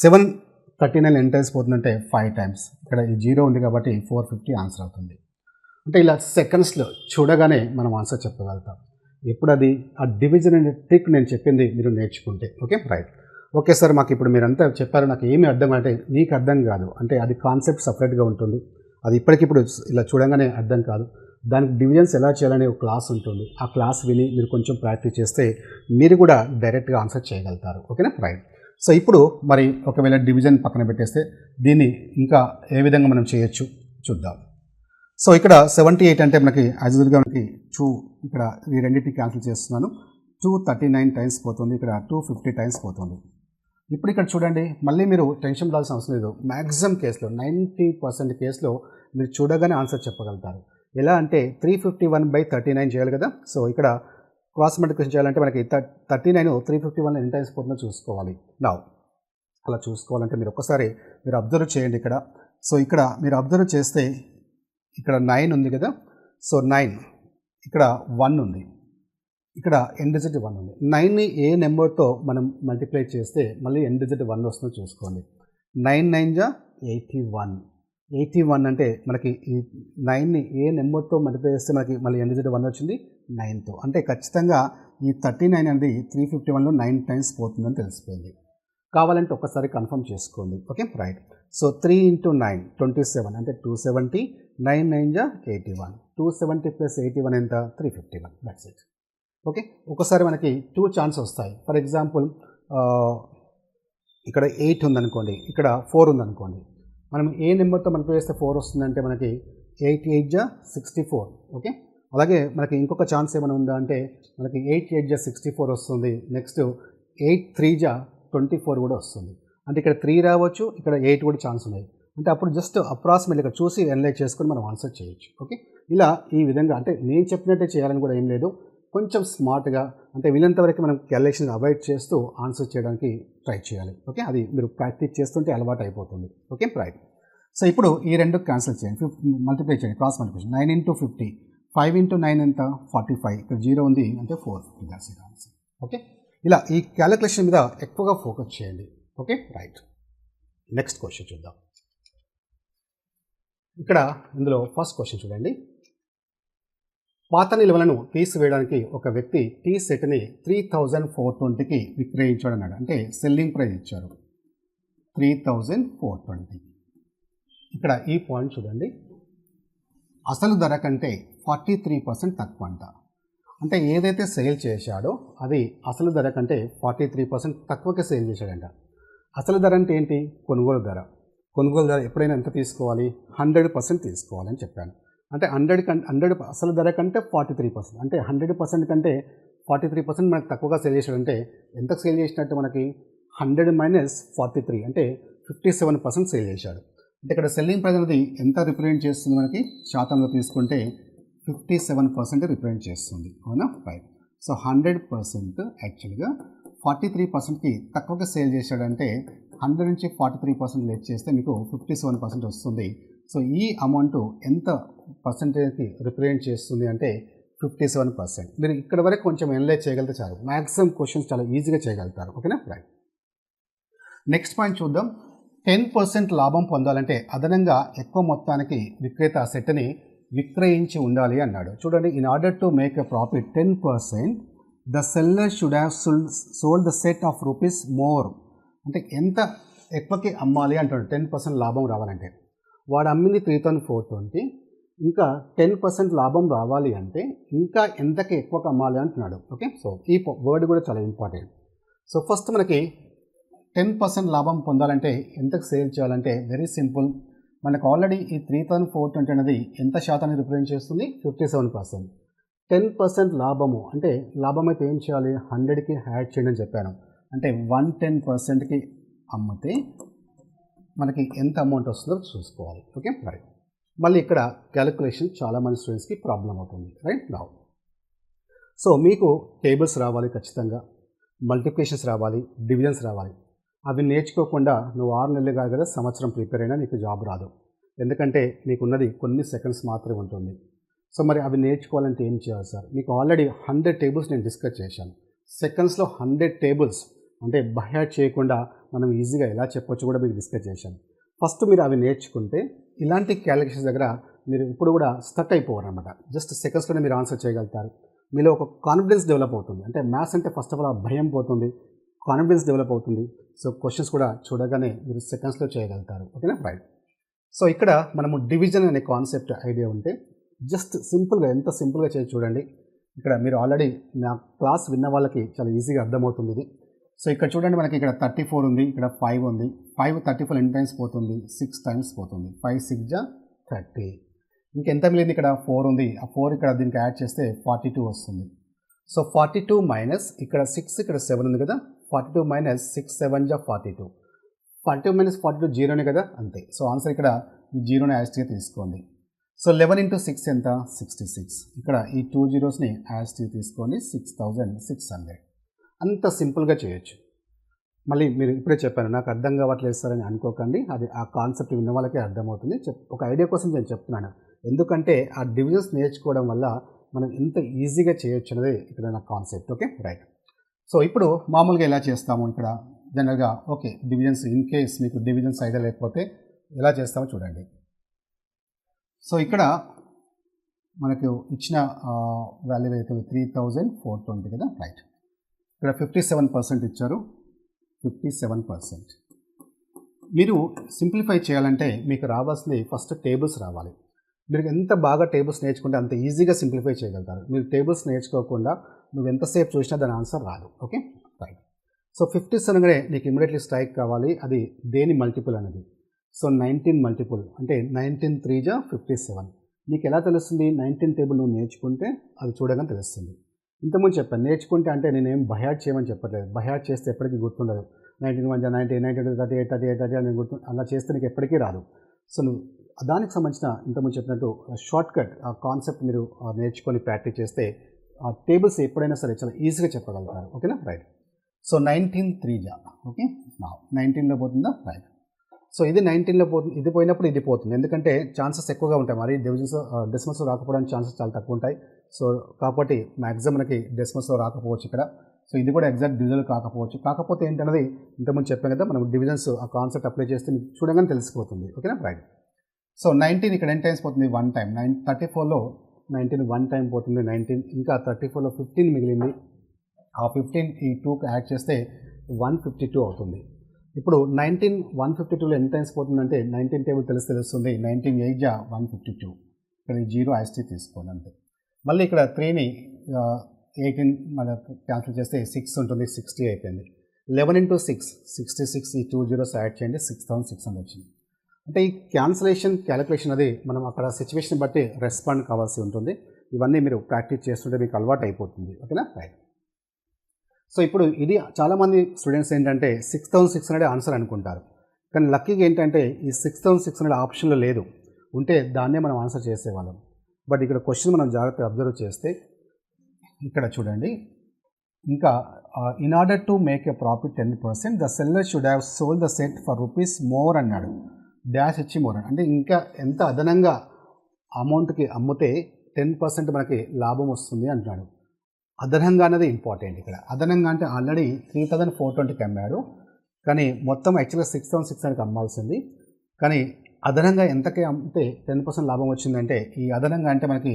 739 ఎన్ని టైమ్స్ పోతుందంటే 5 టైమ్స్. ఇక్కడ ఈ 0 ఉంది కాబట్టి 450 ఆన్సర్ అవుతుంది. అంటే ఇలా సెకండ్స్లో చూడగానే మనం ఆన్సర్ చెప్పగలుగుతాం. ఎప్పుడు అది ఆ డివిజన్ అనే ట్రిక్ నేను చెప్పింది మీరు నేర్చుకుంటే. ఓకే? రైట్. ఓకే సార్, మాకు ఇప్పుడు మీరంతా చెప్పారు, నాకు ఏమీ అర్థం అంటే నీకు అర్థం కాదు, అంటే అది కాన్సెప్ట్ సపరేట్గా ఉంటుంది. అది ఇప్పటికిప్పుడు ఇలా చూడగానే అర్థం కాదు. దానికి డివిజన్స్ ఎలా చేయాలనే ఒక క్లాస్ ఉంటుంది. ఆ క్లాస్ విని మీరు కొంచెం ప్రాక్టీస్ చేస్తే మీరు కూడా డైరెక్ట్గా ఆన్సర్ చేయగలుగుతారు. ఓకేనా? రైట్. సో ఇప్పుడు మరి ఒకవేళ డివిజన్ పక్కన పెట్టేస్తే దీన్ని ఇంకా ఏ విధంగా మనం చేయొచ్చు చూద్దాం. సో ఇక్కడ 78 అంటే మనకి యాజ్ యూజువల్గా మనకి 2, ఇక్కడ ఈ రెండింటిని క్యాన్సిల్ చేస్తున్నాను. 239 టైమ్స్ పోతుంది, ఇక్కడ 250 టైమ్స్ పోతుంది. ఇప్పుడు ఇక్కడ చూడండి, మళ్ళీ మీరు టెన్షన్ పడాల్సిన అవసరం లేదు. మ్యాక్సిమం కేసులో 90% కేసులో మీరు చూడగానే ఆన్సర్ చెప్పగలుగుతారు. ఎలా అంటే 351/39 చేయాలి కదా. సో ఇక్కడ క్రాస్ మల్టిప్లికేషన్ చేయాలంటే మనకి 39 351 ఎన్ని టైమ్స్ పోతుందో చూసుకోవాలి. నా అలా చూసుకోవాలంటే మీరు ఒక్కసారి మీరు అబ్జర్వ్ చేయండి ఇక్కడ. సో ఇక్కడ మీరు అబ్జర్వ్ చేస్తే ఇక్కడ 9 ఉంది కదా. సో 9, ఇక్కడ 1 ఉంది, ఇక్కడ ఎండ్ డిజిట్ 1 ఉంది. 9ని ఏ నెంబర్తో మనం మల్టిప్లై చేస్తే మళ్ళీ ఎండ్ డిజిట్ 1 వస్తుందో చూసుకోండి. 9 9 జా 81. 81 అంటే మనకి ఈ 9ని ఏ నెంబర్తో మల్టిప్లై చేస్తే మనకి మళ్ళీ ఎండ్ డిజిట్ 1 వచ్చింది 9తో. అంటే ఖచ్చితంగా ఈ 39 అనేది 351లో 9 టైమ్స్ పోతుందని తెలిసిపోయింది. కావాలంటే ఒక్కసారి కన్ఫర్మ్ చేసుకోండి. ఓకే? రైట్. సో 3 into 9 27 అంటే 270. 9 9 జా 81. 270 + 81 ఎంత? 351. That's it. ఓకే? ఒకసారి మనకి 2 ఛాన్స్ వస్తాయి. ఫర్ ఎగ్జాంపుల్ ఇక్కడ 8 ఉందనుకోండి, ఇక్కడ 4 ఉందనుకోండి. మనం ఏ నెంబర్తో మనకు వేస్తే 4 వస్తుందంటే మనకి 8 8 జా 64. ఓకే? అలాగే మనకి ఇంకొక ఛాన్స్ ఏమైనా ఉందా అంటే మనకి 8 8 జా 64 వస్తుంది. నెక్స్ట్ 8 3 జా 24 కూడా వస్తుంది. అంటే ఇక్కడ 3 రావచ్చు, ఇక్కడ 8 కూడా ఛాన్స్ ఉన్నాయి. అంటే అప్పుడు జస్ట్ అప్రాక్సిమేట్గా ఇక్కడ చూసి ఎనలైజ్ చేసుకొని మనం ఆన్సర్ చేయొచ్చు. ఓకే? ఇలా ఈ విధంగా అంటే నేను చెప్పినట్టే చేయాలని కూడా ఏం లేదు. కొంచెం స్మార్ట్గా అంటే వీలంతవరకు మనం క్యాలిక్యులేషన్ అవాయిడ్ చేస్తూ ఆన్సర్ చేయడానికి ట్రై చేయాలి. ఓకే? అది మీరు ప్రాక్టీస్ చేస్తుంటే అలవాటు అయిపోతుంది. ఓకే? రైట్. సో ఇప్పుడు ఈ రెండు క్యాన్సిల్ చేయండి, మల్టిప్లై చేయండి, క్రాస్ మల్టిప్లికేషన్. 9 into 50. 5 into 9 ఎంత? 45. ఇక్కడ 0 ఉంది అంటే 450. That's it answer. ఓకే? ఇలా ఈ క్యాలిక్యులేషన్ మీద ఎక్కువగా ఫోకస్ చేయండి. ఓకే? రైట్. నెక్స్ట్ క్వశ్చన్ చూద్దాం. ఇక్కడ ఇందులో ఫస్ట్ క్వశ్చన్ చూడండి. పాత నిల్వలను తీసివేయడానికి ఒక వ్యక్తి టీ సెట్ని 3420కి విక్రయించాడు అన్నాడు. అంటే సెల్లింగ్ ప్రైస్ ఇచ్చారు 3420. ఇక్కడ ఈ పాయింట్ చూడండి, అసలు ధర కంటే 43% తక్కువ అంట. అంటే ఏదైతే సేల్ చేశాడో అది అసలు ధర కంటే 43% తక్కువకే సేల్ చేశాడంట. అసలు ధర అంటే ఏంటి? కొనుగోలు ధర. కొనుగోలు ధర ఎప్పుడైనా ఎంత తీసుకోవాలి? 100% తీసుకోవాలని చెప్పాను. అంటే 100 అసలు ధర కంటే 43%. అంటే 100% కంటే 43% మనకు తక్కువగా సేల్ చేశాడంటే ఎంతకు సేల్ చేసినట్టు మనకి 100 - 43 అంటే 57% సేల్ చేశాడు. అంటే ఇక్కడ సెల్లింగ్ ప్రైస్ అనేది ఎంత రిప్రజెంట్ చేస్తుంది మనకి? శాతంలో తీసుకుంటే 57% రిప్రజెంట్ చేస్తుంది. అవునా? రైట్. సో 100% యాక్చువల్గా 43%కి తక్కువగా సేల్ చేశాడంటే 100 నుంచి 43% లెస్ చేస్తే మీకు 57% వస్తుంది. సో ఈ అమౌంట్ ఎంత పర్సెంటేజ్కి రిప్రజెంట్ చేస్తుంది అంటే 57%. మీరు ఇక్కడ వరకు కొంచెం ఎనలైజ్ చేయగలిగితే చాలు. మ్యాక్సిమం క్వశ్చన్స్ చాలా ఈజీగా చేయగలుగుతారు. ఓకేనా? రైట్. నెక్స్ట్ పాయింట్ చూద్దాం. 10% లాభం పొందాలంటే అదనంగా ఎక్కువ మొత్తానికి విక్రేత సెట్ని విక్రయించి ఉండాలి అన్నాడు. చూడండి, in order to make a profit 10%, the seller should have sold the set of rupees more. అంటే ఎంత ఎక్కువకి అమ్మాలి అంటాడు 10% లాభం రావాలంటే. వాడు అమ్మింది 3420, ఇంకా 10% లాభం రావాలి అంటే ఇంకా ఎంతకి ఎక్కువ అమ్మాలి అంటున్నాడు. ఓకే, సో ఈ వర్డ్ కూడా చాలా ఇంపార్టెంట్. సో ఫస్ట్ మనకి 10% లాభం పొందాలంటే ఎంతకు సేల్ చేయాలంటే వెరీ సింపుల్. మనకు ఆల్రెడీ ఈ 3420 అనేది ఎంత శాతాన్ని రిప్రజెంట్ చేస్తుంది? 57%. 10% లాభము అంటే లాభం అయితే ఏం చేయాలి? 100కి యాడ్ చేయండి అని చెప్పాను. అంటే 110%కి అమ్మితే మనకి ఎంత అమౌంట్ వస్తుందో చూసుకోవాలి. Okay, right. మళ్ళీ ఇక్కడ క్యాలిక్యులేషన్ చాలామంది స్టూడెంట్స్కి ప్రాబ్లం అవుతుంది. రైట్ నౌ సో మీకు టేబుల్స్ రావాలి, ఖచ్చితంగా మల్టిప్లికేషన్స్ రావాలి, డివిజన్స్ రావాలి. అవి నేర్చుకోకుండా నువ్వు 6 నెలలు కాదు కదా, సంవత్సరం ప్రిపేర్ అయినా నీకు జాబ్ రాదు. ఎందుకంటే నీకున్నది కొన్ని సెకండ్స్ మాత్రమే ఉంటుంది. సో మరి అవి నేర్చుకోవాలంటే ఏం చేయాలి సార్? మీకు ఆల్రెడీ 100 టేబుల్స్ నేను డిస్కస్ చేశాను. సెకండ్స్లో 100 టేబుల్స్ అంటే బైహార్ట్ చేయకుండా మనం ఈజీగా ఎలా చెప్పొచ్చు కూడా మీకు డిస్కస్ చేశాను. ఫస్ట్ మీరు అవి నేర్చుకుంటే ఇలాంటి క్యాలిక్యులేషన్స్ దగ్గర మీరు ఇప్పుడు కూడా స్టక్ అయిపోవరు అనమాట. జస్ట్ సెకండ్స్లోనే మీరు ఆన్సర్ చేయగలుగుతారు. మీలో ఒక కాన్ఫిడెన్స్ డెవలప్ అవుతుంది. అంటే మ్యాథ్స్ అంటే ఫస్ట్ ఆఫ్ ఆల్ భయం పోతుంది, కాన్ఫిడెన్స్ డెవలప్ అవుతుంది. సో క్వశ్చన్స్ కూడా చూడగానే మీరు సెకండ్స్లో చేయగలుగుతారు. ఓకేనా, రైట్. సో ఇక్కడ మనము డివిజన్ అనే కాన్సెప్ట్ ఐడియా ఉంటే జస్ట్ సింపుల్గా ఎంత సింపుల్గా చేసి చూడండి. ఇక్కడ మీరు ఆల్రెడీ నా క్లాస్ విన్న వాళ్ళకి చాలా ఈజీగా అర్థమవుతుంది ఇది. సో ఇక్కడ చూడండి, మనకి ఇక్కడ 34 ఉంది, ఇక్కడ 5 ఉంది. 5 34 ఎన్ని టైమ్స్ పోతుంది? 6 టైమ్స్ పోతుంది. 5 6 జా 30. ఇంకెంత మిగిలింది? ఇక్కడ 4 ఉంది. ఆ 4 ఇక్కడ దీనికి యాడ్ చేస్తే 42 వస్తుంది. సో 42 మైనస్ ఇక్కడ 6 ఇక్కడ 7 ఉంది కదా, 42 మైనస్ 6 7 జా 42. 42 మైనస్ 42 జీరోనే కదా, అంతే. సో ఆన్సర్ ఇక్కడ ఈ జీరోని యాస్ట్గా తీసుకోండి. సో 11 ఇంటూ 6 ఎంత? 66. ఇక్కడ ఈ 2 జీరోస్ని యాస్ట్గా తీసుకొని 6600. అంత సింపుల్గా చేయొచ్చు. మళ్ళీ మీరు ఇప్పుడే చెప్పాను, నాకు అర్థం కావట్లేదు సార్ అని అనుకోకండి. అది ఆ కాన్సెప్ట్ విన్న వాళ్ళకే అర్థమవుతుంది. ఒక ఐడియా కోసం నేను చెప్తున్నాను. ఎందుకంటే ఆ డివిజన్స్ నేర్చుకోవడం వల్ల మనం ఎంత ఈజీగా చేయొచ్చు అనేది ఇక్కడ నా కాన్సెప్ట్. Okay, right. సో ఇప్పుడు మామూలుగా ఎలా చేస్తాము ఇక్కడ జనరల్గా? ఓకే, డివిజన్స్ ఇన్ కేస్ మీకు డివిజన్స్ ఐడియా లేకపోతే ఎలా చేస్తామో చూడండి. సో ఇక్కడ మనకు ఇచ్చిన వాల్యూ అయితే 3420 కదా, రైట్. ఇక్కడ 57% ఇచ్చారు, 57%. మీరు సింప్లిఫై చేయాలంటే మీకు రావాల్సింది ఫస్ట్ టేబుల్స్ రావాలి. మీరు ఎంత బాగా టేబుల్స్ నేర్చుకుంటే అంత ఈజీగా సింప్లిఫై చేయగలుగుతారు. మీరు టేబుల్స్ నేర్చుకోకుండా నువ్వు ఎంతసేపు చూసినా దాని ఆన్సర్ రాదు. Okay, right. సో 57 నీకు ఇమీడియట్లీ స్ట్రైక్ కావాలి. అది దేని మల్టిపుల్ అనేది? సో 19 మల్టిపుల్ అంటే 19 3 జా 57. నీకు ఎలా తెలుస్తుంది? 19 టేబుల్ నువ్వు నేర్చుకుంటే అది చూడగానే తెలుస్తుంది. ఇంతకుముందు చెప్పాను, నేర్చుకుంటే అంటే నేనేం బైహార్ట్ చేయమని చెప్పట్లేదు. బైహార్ట్ చేస్తే ఎప్పటికీ గుర్తుండదు. 19 1 జా 90, 90 2 38, 38 30 అని అలా చేస్తే నీకు ఎప్పటికీ రాదు. సో నువ్వు దానికి సంబంధించిన ఇంతకుముందు చెప్పినట్టు షార్ట్ కట్ ఆ కాన్సెప్ట్ మీరు నేర్చుకొని ప్రాక్టీస్ చేస్తే ఆ టేబుల్స్ ఎప్పుడైనా సరే చాలా ఈజీగా చెప్పగలుగుతారు. ఓకేనా, రైట్. సో 19 3 జా, ఓకే, 19లో పోతుందా, రైట్. సో ఇది 19లో పోతుంది, ఇది పోయినప్పుడు ఇది పోతుంది. ఎందుకంటే ఛాన్సెస్ ఎక్కువగా ఉంటాయి. మరి డెసిమల్స్లో రాకపోవడానికి ఛాన్సెస్ చాలా తక్కువ ఉంటాయి. సో కాబట్టి మ్యాక్సిమం మనకి డెసిమల్స్లో రాకపోవచ్చు ఇక్కడ. సో ఇది కూడా ఎగ్జాక్ట్ డివిజన్ కాకపోవచ్చు. కాకపోతే ఏంటన్నది ఇంతకుముందు చెప్పాను కదా, మనం డివిజన్స్ ఆ కాన్సెప్ట్ అప్లై చేస్తే మీకు చూడగానే తెలిసిపోతుంది. ఓకేనా, రైట్. సో 19 ఇక్కడ ఎన్ని టైమ్స్ పోతుంది? 1 టైం. 34లో 19 1 టైం పోతుంది. 19 ఇంకా 34లో 15 మిగిలింది. ఆ 15 ఈ 2కి యాడ్ చేస్తే 152 అవుతుంది. ఇప్పుడు 19 152లో ఎన్ని టైమ్స్ పోతుందంటే 19 టేబుల్ తెలుస్తుంది. 19 8 జా 152. ఇక్కడ ఈ 0 యాస్టీ తీసుకోండి అంతే. మళ్ళీ ఇక్కడ 3ని 18 మళ్ళీ క్యాన్సిల్ చేస్తే 6 ఉంటుంది, 60 అయిపోయింది. 11 ఇంటూ 6 66. ఈ 2 జీరోస్ యాడ్ చేయండి, 6600 వచ్చింది. అంటే ఈ క్యాలిక్యులేషన్ అది మనం అక్కడ సిచ్యువేషన్ బట్టి రెస్పాండ్ కావాల్సి ఉంటుంది. ఇవన్నీ మీరు ప్రాక్టీస్ చేస్తుంటే మీకు అలవాటు అయిపోతుంది. ఓకేనా, రైట్. సో ఇప్పుడు ఇది చాలామంది స్టూడెంట్స్ ఏంటంటే 6600 ఆన్సర్ అనుకుంటారు. కానీ లక్కీగా ఏంటంటే ఈ 6600 ఆప్షన్లో లేదు. ఉంటే దాన్నే మనం ఆన్సర్ చేసేవాళ్ళం. బట్ ఇక్కడ క్వశ్చన్ మనం జాగ్రత్తగా అబ్జర్వ్ చేస్తే ఇక్కడ చూడండి, ఇంకా in order to make a profit 10% the seller should have sold the set for rupees more అన్నాడు. డాష్ ఇచ్చి మోర్ అంటే ఇంకా ఎంత అదనంగా అమౌంట్కి అమ్మితే 10% మనకి లాభం వస్తుంది అంటున్నాడు. అదనంగా అనేది ఇంపార్టెంట్. ఇక్కడ అదనంగా అంటే ఆల్రెడీ 3420కి అమ్మాడు, కానీ మొత్తం యాక్చువల్గా 6600కి అమ్మాల్సింది. కానీ అదనంగా ఎంతకి అమ్మితే 10% లాభం వచ్చిందంటే ఈ అదనంగా అంటే మనకి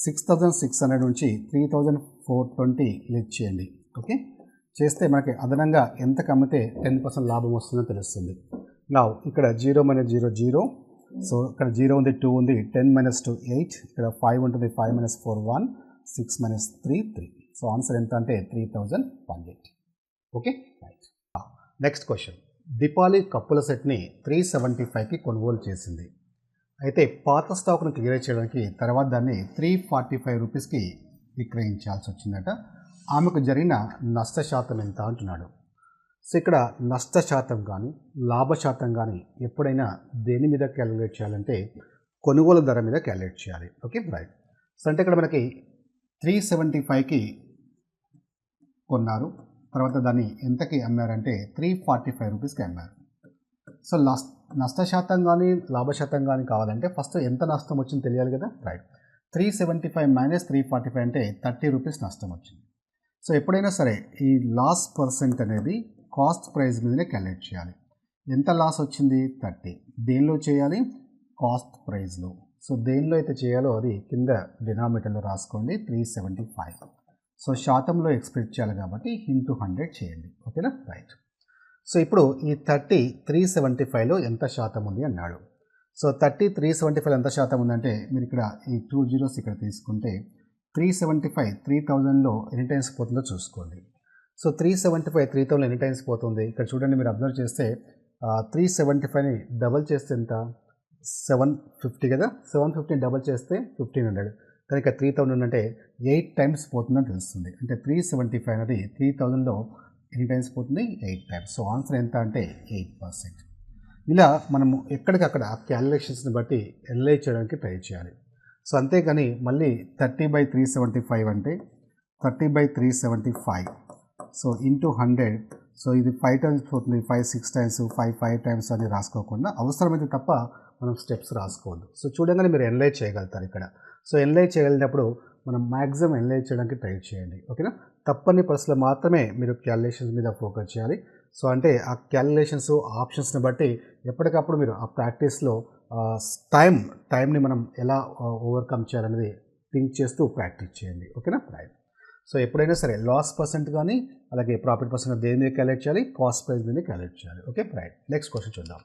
6600 నుంచి 3420 లెస్ చేయండి. ఓకే, చేస్తే మనకి అదనంగా ఎంతకు అమ్మితే 10% లాభం వస్తుందో తెలుస్తుంది. నా ఇక్కడ 0 - 0 0, సో ఇక్కడ 0 ఉంది, 2 ఉంది, 10 మైనస్ 2 8, ఇక్కడ 5 ఉంటుంది, 5 మైనస్ 4 1, 6 మైనస్ 3 3. సో ఆన్సర్ ఎంత అంటే 3018. Okay right. Next question. Deepavali కప్పుల సెట్ని 375కి కొనుగోలు చేసింది. అయితే పాత స్టాక్ను క్లియర్ చేయడానికి తర్వాత దాన్ని 345 రూపీస్కి విక్రయించాల్సి వచ్చిందట. ఆమెకు జరిగిన నష్ట శాతం ఎంత అంటున్నాడు. సో ఇక్కడ నష్ట శాతం కానీ లాభ శాతం కానీ ఎప్పుడైనా దేని మీద క్యాలిక్యులేట్ చేయాలంటే కొనుగోలు ధర మీద క్యాలిక్యులేట్ చేయాలి. Okay right. సో అంటే ఇక్కడ మనకి 375కి కొన్నారు, తర్వాత దాన్ని ఎంతకి అమ్మారంటే 345 రూపీస్కి అమ్మారు. సో నష్ట శాతం కానీ లాభ శాతం కానీ కావాలంటే ఫస్ట్ ఎంత నష్టం వచ్చింది తెలియాలి కదా. రైట్. 375 మైనస్ 345 అంటే 30 రూపీస్ నష్టం వచ్చింది. సో ఎప్పుడైనా సరే ఈ లాస్ పర్సెంట్ అనేది కాస్ట్ ప్రైస్ మీదనే క్యాలిక్యులేట్ చేయాలి. ఎంత లాస్ వచ్చింది 30. దేనిలో చేయాలి? కాస్ట్ ప్రైస్లో. సో దేనిలో అయితే చేయాలో అది కింద డినామినేటర్లో రాసుకోండి 375. సో శాతంలో ఎక్స్ప్రెస్ చేయాలి కాబట్టి ఇంటూ 100 చేయండి. ఓకేనా రైట్. సో ఇప్పుడు ఈ 30 375లో ఎంత శాతం ఉంది అన్నాడు. సో 30 375 ఎంత శాతం ఉందంటే మీరు ఇక్కడ ఈ 2 zeros ఇక్కడ తీసుకుంటే 375 3000లో ఎన్ని టైమ్స్ పోతుందో చూసుకోండి. సో 375 3000 ఎన్ని టైమ్స్ పోతుంది ఇక్కడ చూడండి. మీరు అబ్జర్వ్ చేస్తే 375ని డబల్ చేస్తే ఎంత 750 కదా. 750 డబల్ చేస్తే 1500. కానీ ఇక్కడ 3000 అంటే 8 టైమ్స్ పోతుందని తెలుస్తుంది. అంటే 375 అనేది 3000లో ఎన్ని టైమ్స్ పోతుంది 8 టైమ్స్. సో ఆన్సర్ ఎంత అంటే 8%. ఇలా మనము ఎక్కడికక్కడ ఆ క్యాలిక్యులేషన్స్ని బట్టి ఎనలైజ్ చేయడానికి ట్రై చేయాలి. సో అంతేకాని మళ్ళీ 30/375 అంటే 30/375 సో ఇంటూ 100. సో ఇది 5 టైమ్స్ పోతుంది, 5 6 టైమ్స్, 5 టైమ్స్ అని రాసుకోకుండా అవసరమైతే తప్ప మనం స్టెప్స్ రాసుకోవద్దు. సో చూడగానే మీరు ఎనలైజ్ చేయగలుగుతారు ఇక్కడ. సో ఎనలైజ్ చేయగలిగినప్పుడు మనం మ్యాక్సిమం ఎనలైజ్ చేయడానికి ట్రై చేయండి. ఓకేనా. తప్పని పరిస్థితుల్లో మాత్రమే మీరు క్యాలిక్యులేషన్స్ మీద ఫోకస్ చేయాలి. సో అంటే ఆ క్యాలిక్యులేషన్స్ ఆప్షన్స్ని బట్టి ఎప్పటికప్పుడు మీరు ఆ ప్రాక్టీస్లో టైంని మనం ఎలా ఓవర్కమ్ చేయాలనేది థింక్ చేస్తూ ప్రాక్టీస్ చేయండి. ఓకేనా రైట్. సో ఎప్పుడైనా సరే లాస్ పర్సెంట్ కానీ అలాగే ప్రాఫిట్ పర్సెంట్ దేని మీద క్యాలిక్యులేట్ చేయాలి, కాస్ట్ ప్రైస్ మీద క్యాలిక్యులేట్ చేయాలి. Okay right. నెక్స్ట్ క్వశ్చన్ చూద్దాం.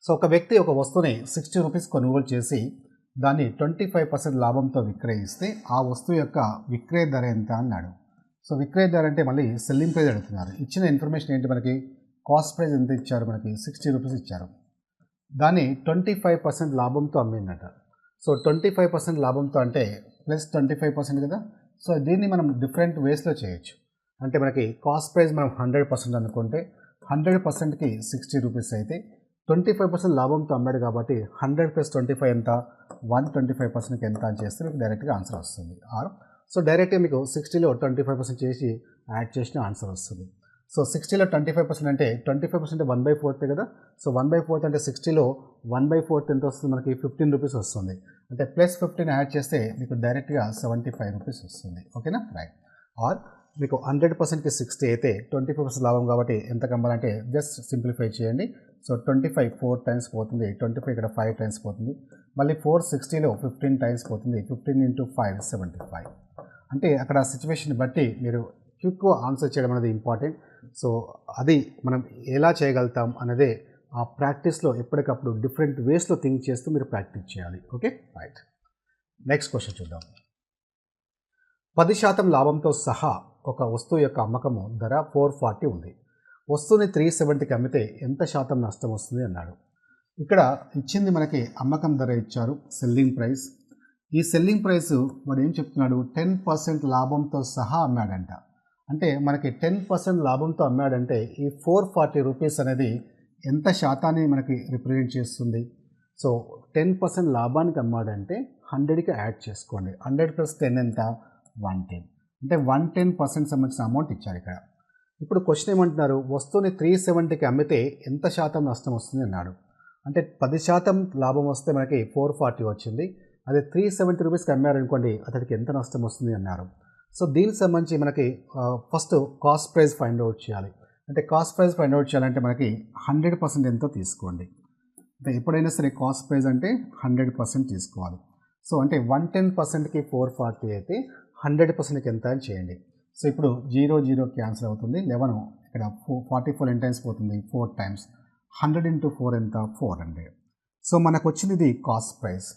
సో ఒక వ్యక్తి ఒక వస్తువుని 60 రూపీస్ కొనుగోలు చేసి దాన్ని 25% లాభంతో విక్రయిస్తే ఆ వస్తువు యొక్క విక్రయ ధర ఎంత అన్నాడు. సో విక్రయ ధర అంటే మళ్ళీ సెల్లింగ్ ప్రైస్ అడుగుతున్నారు. ఇచ్చిన ఇన్ఫర్మేషన్ ఏంటి మనకి, కాస్ట్ ప్రైస్ ఎంత ఇచ్చారు, మనకి 60 రూపీస్ ఇచ్చారు. దాన్ని 25% లాభంతో అమ్మిందట. సో 25% లాభంతో అంటే ప్లస్ 25% కదా. సో దీన్ని మనం డిఫరెంట్ వేస్లో చేయొచ్చు. అంటే మనకి కాస్ట్ ప్రైస్ మనం 100% అనుకుంటే 100%కి 60 రూపీస్ అయితే 25% లాభంతో అమ్మాడు కాబట్టి 100 + 25 ఎంత 125%కి ఎంత అని చేస్తే మీకు డైరెక్ట్గా ఆన్సర్ వస్తుంది. సో డైరెక్ట్గా మీకు 60లో 25% చేసి యాడ్ చేసిన ఆన్సర్ వస్తుంది. సో 60లో 25% అంటే 25% 1/4 కదా. సో 1/4 అంటే 60లో 1/4 ఎంత వస్తుంది మనకి 15 రూపీస్ వస్తుంది. అంటే ప్లస్ 15 యాడ్ చేస్తే మీకు డైరెక్ట్గా 75 రూపీస్ వస్తుంది. ఓకేనా రైట్. ఆర్ మీకు 100%కి 60 అయితే 25% లాభం కాబట్టి ఎంత కమ్మాలంటే జస్ట్ సింప్లిఫై చేయండి. సో 25 4 టైమ్స్ పోతుంది, 25 ఇక్కడ 5 టైమ్స్ పోతుంది, మళ్ళీ 4 60లో 15 టైమ్స్ పోతుంది, 15 × 5 75. అంటే అక్కడ సిచ్యువేషన్ బట్టి మీరు క్విక్గా ఆన్సర్ చేయడం అనేది ఇంపార్టెంట్. సో అది మనం ఎలా చేయగలుగుతాం అనేదే ఆ ప్రాక్టీస్లో ఎప్పటికప్పుడు డిఫరెంట్ వేస్లో థింక్ చేస్తూ మీరు ప్రాక్టీస్ చేయాలి. Okay right. నెక్స్ట్ క్వశ్చన్ చూద్దాం. 10% లాభంతో సహా ఒక వస్తువు యొక్క అమ్మకము ధర 440 ఉంది. వస్తువుని 370కి అమ్మితే ఎంత శాతం నష్టం వస్తుంది అన్నాడు. ఇక్కడ ఇచ్చింది మనకి అమ్మకం ధర ఇచ్చారు, సెల్లింగ్ ప్రైస్. ఈ సెల్లింగ్ ప్రైస్ వాడు ఏం చెప్తున్నాడు, 10% లాభంతో సహా అమ్మాడంట. అంటే మనకి 10% లాభంతో అమ్మాడంటే ఈ 440 రూపీస్ అనేది ఎంత శాతాన్ని మనకి రిప్రజెంట్ చేస్తుంది. సో 10% లాభానికి అమ్మాడంటే 100కి యాడ్ చేసుకోండి. 100 + 10 ఎంత 110. అంటే 110% సంబంధించిన అమౌంట్ ఇచ్చారు ఇక్కడ. ఇప్పుడు క్వశ్చన్ ఏమంటున్నారు, వస్తువుని 370కి అమ్మితే ఎంత శాతం నష్టం వస్తుంది అన్నాడు. అంటే 10% లాభం వస్తే మనకి 440 వచ్చింది. అదే 370 రూపీస్కి అమ్మారనుకోండి అతడికి ఎంత నష్టం వస్తుంది అన్నారు. సో దీనికి సంబంధించి మనకి first cost price find out చేయాలి. అంటే కాస్ట్ ప్రైస్ ఫైండ్ అవుట్ చేయాలంటే మనకి 100% ఎంతో తీసుకోండి. అంటే ఎప్పుడైనా సరే కాస్ట్ ప్రైస్ అంటే 100% తీసుకోవాలి. సో అంటే 110%కి 440 అయితే 100%కి ఎంత అని చేయండి. సో ఇప్పుడు 0 0 క్యాన్సిల్ అవుతుంది. 11 ఇక్కడ 44 ఎన్ని టైమ్స్ పోతుంది 4 టైమ్స్. 100 × 4 ఎంత 400. సో మనకు వచ్చింది ఇది కాస్ట్ ప్రైస్.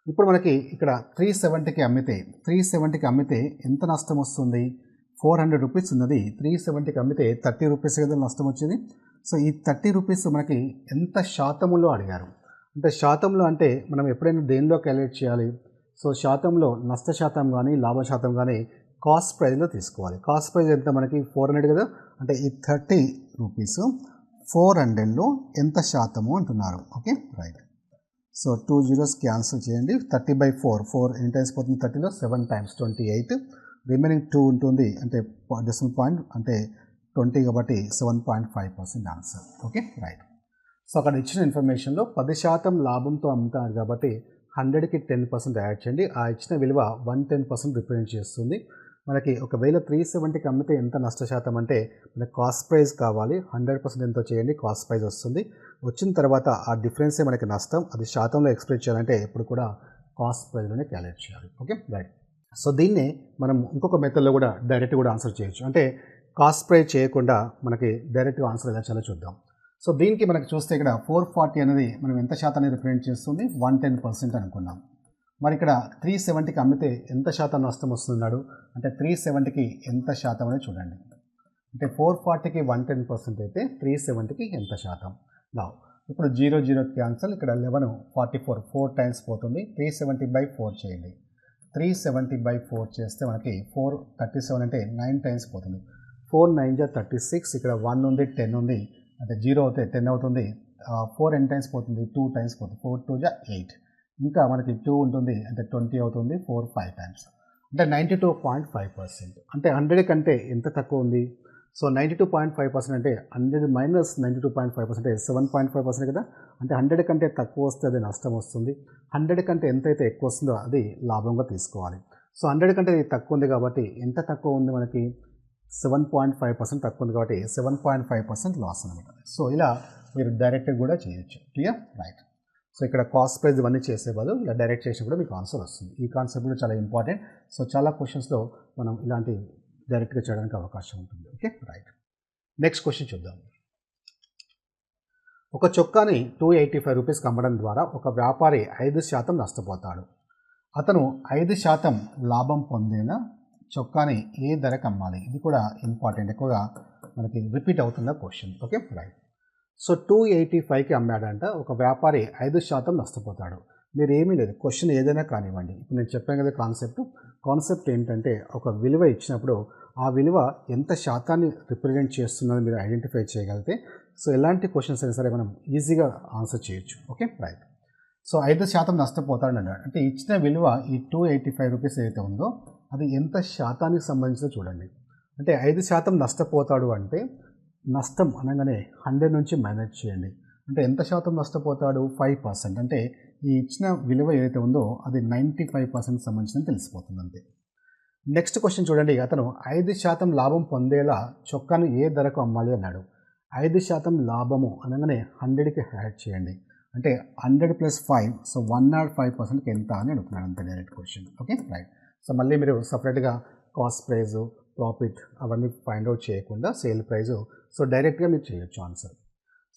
ఇప్పుడు మనకి ఇక్కడ 370కి అమ్మితే 370కి అమ్మితే ఎంత నష్టం వస్తుంది? 400 రూపీస్ ఉన్నది 370కి అమ్మితే 30 రూపీస్ కదా నష్టం వచ్చింది. సో ఈ 30 రూపీస్ మనకి ఎంత శాతంలో అడిగారు. అంటే శాతంలో అంటే మనం ఎప్పుడైనా దేనిలో క్యాలిక్యులేట్ చేయాలి? సో శాతంలో నష్ట శాతం కానీ లాభ శాతం కానీ కాస్ట్ ప్రైస్లో తీసుకోవాలి. కాస్ట్ ప్రైస్ ఎంత మనకి 400 కదా, అంటే ఈ 30 రూపీస్ 400లో ఎంత శాతము అంటున్నారు. Okay right. So 2 zeros cancel చేయండి. 30/4 4 ఎన్ని టైమ్స్ పోతుంది 30లో 7 times 28, రిమైనింగ్ 2 ఉంటుంది అంటే డెసిమల్ పాయింట్ అంటే 20 కాబట్టి 7.5% ఆన్సర్. Okay right. సో అక్కడ ఇచ్చిన ఇన్ఫర్మేషన్లో 10% లాభంతో అమ్ముతారు కాబట్టి 100కి 10% యాడ్ చేయండి. ఆ ఇచ్చిన విలువ 110% రిప్రజెంట్ చేస్తుంది. మనకి ఒకవేళ 370కి అమ్మితే ఎంత నష్ట శాతం అంటే మనకి కాస్ట్ ప్రైస్ కావాలి. 100% ఎంతో చేయండి, కాస్ట్ ప్రైస్ వస్తుంది. వచ్చిన తర్వాత ఆ డిఫరెన్సే మనకి నష్టం. అది శాతంలో ఎక్స్ప్రెస్ చేయాలంటే ఎప్పుడు కూడా కాస్ట్ ప్రైస్లోనే క్యాలిక్యులేట్ చేయాలి. Okay right. సో దీన్ని మనం ఇంకొక మెథడ్లో కూడా డైరెక్ట్ కూడా ఆన్సర్ చేయొచ్చు. అంటే కాస్ట్ ప్రైస్ చేయకుండా మనకి డైరెక్ట్గా ఆన్సర్ ఎలా చేయాలో చూద్దాం. సో దీనికి మనకి చూస్తే ఇక్కడ 440 అనేది మనం ఎంత శాతాన్ని రిప్రజెంట్ చేస్తుంది? 110% అనుకున్నాం. మరి ఇక్కడ 370కి అమ్మితే ఎంత శాతం నష్టం వస్తున్నాడు అంటే 370కి ఎంత శాతం అనేది చూడండి. అంటే 440కి 110% అయితే 370కి ఎంత శాతం? నా ఇప్పుడు 0 క్యాన్సల్. ఇక్కడ 11 44 4 టైమ్స్ పోతుంది. 370/4 చేయండి. 370/4 చేస్తే మనకి 437 అంటే 9 టైమ్స్ పోతుంది. 4 9 36. ఇక్కడ 1 ఉంది 10 ఉంది అంటే 0 అవుతే 10 అవుతుంది. 4 ఎన్ని టైమ్స్ పోతుంది? 2 టైమ్స్ పోతుంది. 4 2 8. ఇంకా మనకి 2 ఉంటుంది అంటే 20 అవుతుంది. 4 5 టైమ్స్ అంటే 92.5%. అంటే 100 కంటే ఎంత తక్కువ ఉంది? సో 92.5% అంటే 100 మైనస్ 92.5% అంటే 7.5% కదా. అంటే 100 కంటే తక్కువ వస్తే అది నష్టం వస్తుంది. 100 కంటే ఎంతైతే ఎక్కువ వస్తుందో అది లాభంగా తీసుకోవాలి. సో 100 కంటే తక్కువ ఉంది కాబట్టి ఎంత తక్కువ ఉంది మనకి? 7.5% తక్కువ ఉంది కాబట్టి 7.5% లాస్ అనమాట. సో ఇలా మీరు డైరెక్ట్గా కూడా చేయొచ్చు. Clear right. సో ఇక్కడ కాస్ట్ ప్రైస్ ఇవన్నీ చేసే బదులు ఇలా డైరెక్ట్ చేసి కూడా మీకు ఆన్సర్ వస్తుంది. ఈ కాన్సెప్ట్ కూడా చాలా ఇంపార్టెంట్. సో చాలా క్వశ్చన్స్లో మనం ఇలాంటి డైరెక్ట్గా చేయడానికి అవకాశం ఉంటుంది. Okay right. నెక్స్ట్ క్వశ్చన్ చూద్దాం. ఒక చొక్కాని 285 రూపీస్కి అమ్మడం ద్వారా ఒక వ్యాపారి 5% నష్టపోతాడు. అతను 5% లాభం పొందేలా చొక్కాని ఏ ధరకు అమ్మాలి? ఇది కూడా ఇంపార్టెంట్, ఎక్కువగా మనకి రిపీట్ అవుతున్న క్వశ్చన్. Okay right. సో 285కి అమ్మాడంట ఒక వ్యాపారి 5% నష్టపోతాడు. మీరు ఏమీ లేదు, క్వశ్చన్ ఏదైనా కానివ్వండి. ఇప్పుడు నేను చెప్పాను కదా కాన్సెప్ట్ ఏంటంటే ఒక విలువ ఇచ్చినప్పుడు ఆ విలువ ఎంత శాతాన్ని రిప్రజెంట్ చేస్తున్నది మీరు ఐడెంటిఫై చేయగలిగితే సో ఎలాంటి క్వశ్చన్స్ అయినా సరే మనం ఈజీగా ఆన్సర్ చేయొచ్చు. Okay right. సో 5% నష్టపోతాడు అన్నాడు అంటే ఇచ్చిన విలువ ఈ 285 రూపీస్ ఏదైతే ఉందో అది ఎంత శాతానికి సంబంధించిందో చూడండి. అంటే 5% నష్టపోతాడు అంటే నష్టం అనగానే 100 నుంచి మైనస్ చేయండి. అంటే ఎంత శాతం నష్టపోతాడు? 5%. అంటే ఈ ఇచ్చిన విలువ ఏదైతే ఉందో అది 95% సంబంధించిందని తెలిసిపోతుంది అంతే. నెక్స్ట్ క్వశ్చన్ చూడండి. అతను 5% లాభం పొందేలా చొక్కాను ఏ ధరకు అమ్మాలి అన్నాడు. 5% లాభము అనగానే 100కి యాడ్ చేయండి. అంటే 100 + 5 సో 105%కి ఎంత అని అడుగుతున్నాడు అంతే direct question. Okay right. So మళ్ళీ మీరు సపరేట్గా కాస్ట్ ప్రైజు ప్రాఫిట్ అవన్నీ ఫైండ్ అవుట్ చేయకుండా సేల్ ప్రైజు సో డైరెక్ట్గా మీరు చేయొచ్చు ఆన్సర్.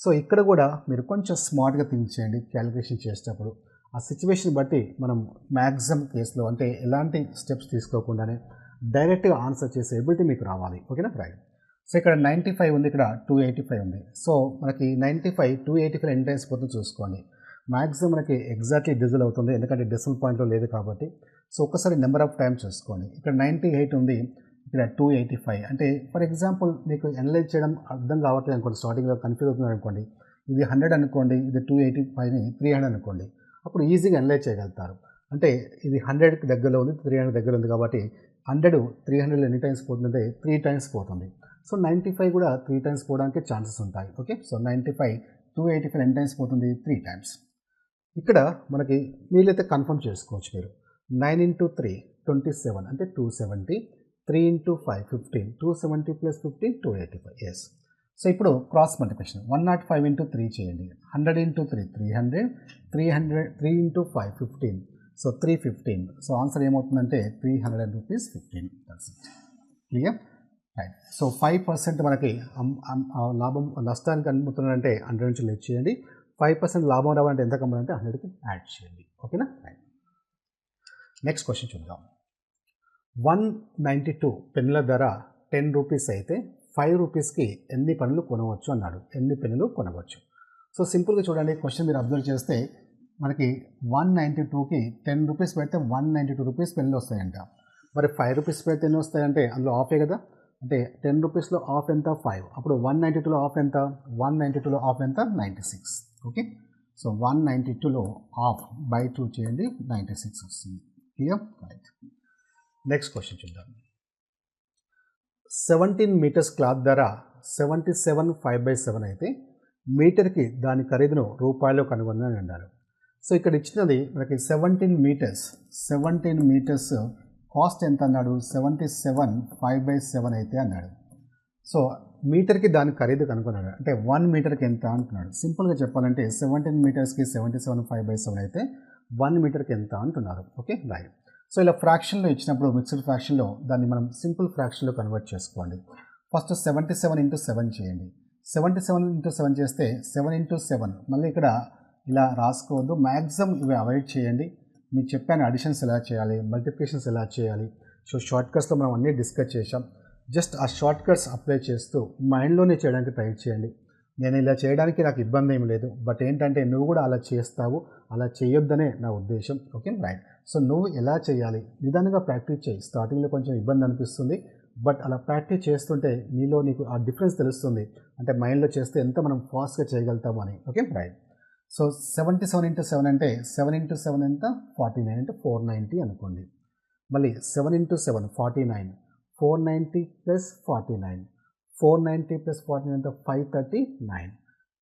సో ఇక్కడ కూడా మీరు కొంచెం స్మార్ట్గా థింక్ చేయండి క్యాలిక్యులేషన్ చేసేటప్పుడు. ఆ సిచ్యువేషన్ బట్టి మనం మ్యాక్సిమం కేసులో అంటే ఎలాంటి స్టెప్స్ తీసుకోకుండానే డైరెక్ట్గా ఆన్సర్ చేసే ఎబిలిటీ మీకు రావాలి. ఓకేనా రైట్. సో ఇక్కడ 95 ఉంది, ఇక్కడ 285 ఉంది. సో మనకి 95 285 ఎన్ని టైమ్స్ పోతుందో చూసుకోండి. మ్యాక్సిమం మనకి ఎగ్జాక్ట్లీ డిజిల్ అవుతుంది ఎందుకంటే డెసిమల్ పాయింట్లో లేదు కాబట్టి. సో ఒక్కసారి నెంబర్ ఆఫ్ టైమ్స్ చూసుకోండి. ఇక్కడ 98 ఉంది, ఇక్కడ 285. అంటే ఫర్ ఎగ్జాంపుల్ మీకు అనలైజ్ చేయడం అర్థం కావట్లేదు అనుకోండి, స్టార్టింగ్లో కన్ఫ్యూజ్ అవుతుంది అనుకోండి. ఇది 100 అనుకోండి, ఇది 285ని 300 అనుకోండి. అప్పుడు ఈజీగా అనలైజ్ చేయగలుగుతారు. అంటే ఇది 100కి దగ్గరలో ఉంది, 300 దగ్గర ఉంది కాబట్టి 100 300 ఎన్ని టైమ్స్ పోతుందంటే 3 టైమ్స్ పోతుంది. సో 95 కూడా 3 టైమ్స్ పోవడానికి ఛాన్సెస్ ఉంటాయి. ఓకే. సో 95 285 ఎన్ని టైమ్స్ పోతుంది? 3 టైమ్స్. ఇక్కడ మనకి వీలైతే కన్ఫర్మ్ చేసుకోవచ్చు మీరు. 9 × 3 27 అంటే 270, 3 × 5 15, 270 + 15 285. ఎస్. సో ఇప్పుడు క్రాస్ మల్టిప్లికేషన్ 105 × 3 చేయండి. 100 × 3 300, 3 × 5 15, సో 315. సో ఆన్సర్ ఏమవుతుందంటే 300 రూపీస్ 15%. Clear right. సో 5% మనకి లాభం నష్టానికి అమ్ముతున్నాడంటే 100 నుంచి లెస్ చేయండి. 5% లాభం రావాలంటే ఎంత కమ్మాలంటే 100కి యాడ్ చేయండి. ఓకేనా? నెక్స్ట్ క్వశ్చన్ చూద్దాం. 192 పెన్నుల ధర 10 రూపీస్ అయితే 5 రూపీస్కి ఎన్ని పెన్నులు కొనవచ్చు అన్నాడు. ఎన్ని పెన్నులు కొనవచ్చు? సో సింపుల్గా చూడండి, క్వశ్చన్ మీరు అబ్జర్వ్ చేస్తే మనకి 192కి 10 రూపీస్ పెడితే 192 రూపీస్ పెన్నులు వస్తాయంట. మరి 5 రూపీస్ పెడితే ఎన్ని వస్తాయంటే అందులో ఆఫే కదా, అంటే 10 రూపీస్లో ఆఫ్ ఎంత? 5. అప్పుడు 192లో ఆఫ్ ఎంత? 192లో ఆఫ్ ఎంత? 96. ఓకే, సో 192లో ఆఫ్ బై 2 చేయండి, 96 వస్తుంది. క్లియర్? రైట్. నెక్స్ట్ క్వశ్చన్ చూద్దాం. 17 మీటర్స్ క్లాత్ ధర 77/5/7 అయితే మీటర్కి దాని ఖరీదును రూపాయలు కనుగొనని అన్నారు. సో ఇక్కడ ఇచ్చినది మనకి 17 మీటర్స్ కాస్ట్ ఎంత అన్నాడు? 77/5/7 అయితే అన్నాడు. సో మీటర్కి దాని ఖరీదు కనుగొన్నాడు, అంటే 1 మీటర్కి ఎంత అంటున్నాడు. సింపుల్గా చెప్పాలంటే 17 మీటర్స్కి 77/5/7 అయితే 1 మీటర్కి ఎంత అంటున్నారు. Okay, right. సో ఇలా ఫ్రాక్షన్లో ఇచ్చినప్పుడు మిక్స్డ్ ఫ్రాక్షన్లో దాన్ని మనం సింపుల్ ఫ్రాక్షన్లో కన్వర్ట్ చేసుకోండి. ఫస్ట్ 77 × 7 చేయండి. 77 × 7 చేస్తే 7 × 7. మళ్ళీ ఇక్కడ ఇలా రాసుకోవద్దు, మ్యాక్సిమం ఇవి అవాయిడ్ చేయండి. మీకు చెప్పాను అడిషన్స్ ఎలా చేయాలి, మల్టిప్లికేషన్స్ ఎలా చేయాలి. సో షార్ట్కట్స్లో మనం అన్నీ డిస్కస్ చేసాం. జస్ట్ ఆ షార్ట్కట్స్ అప్లై చేస్తూ మైండ్లోనే చేయడానికి ట్రై చేయండి. నేను ఇలా చేయడానికి నాకు ఇబ్బంది ఏమి లేదు, బట్ ఏంటంటే నువ్వు కూడా అలా చేస్తావు, అలా చేయొద్దనే నా ఉద్దేశం. Okay, right. సో నువ్వు ఎలా చేయాలి నిదానంగా ప్రాక్టీస్ చేయి. స్టార్టింగ్లో కొంచెం ఇబ్బంది అనిపిస్తుంది, బట్ అలా ప్రాక్టీస్ చేస్తుంటే నీకు ఆ డిఫరెన్స్ తెలుస్తుంది, అంటే మైండ్లో చేస్తే ఎంత మనం ఫాస్ట్గా చేయగలుగుతాము అని. Okay, right. సో 77 × 7 అంటే 7 × 7 ఎంత? 49 అంటే 490 అనుకోండి. మళ్ళీ 7 × 7 49, 490 + 49, 490 + 49 ఎంత? 539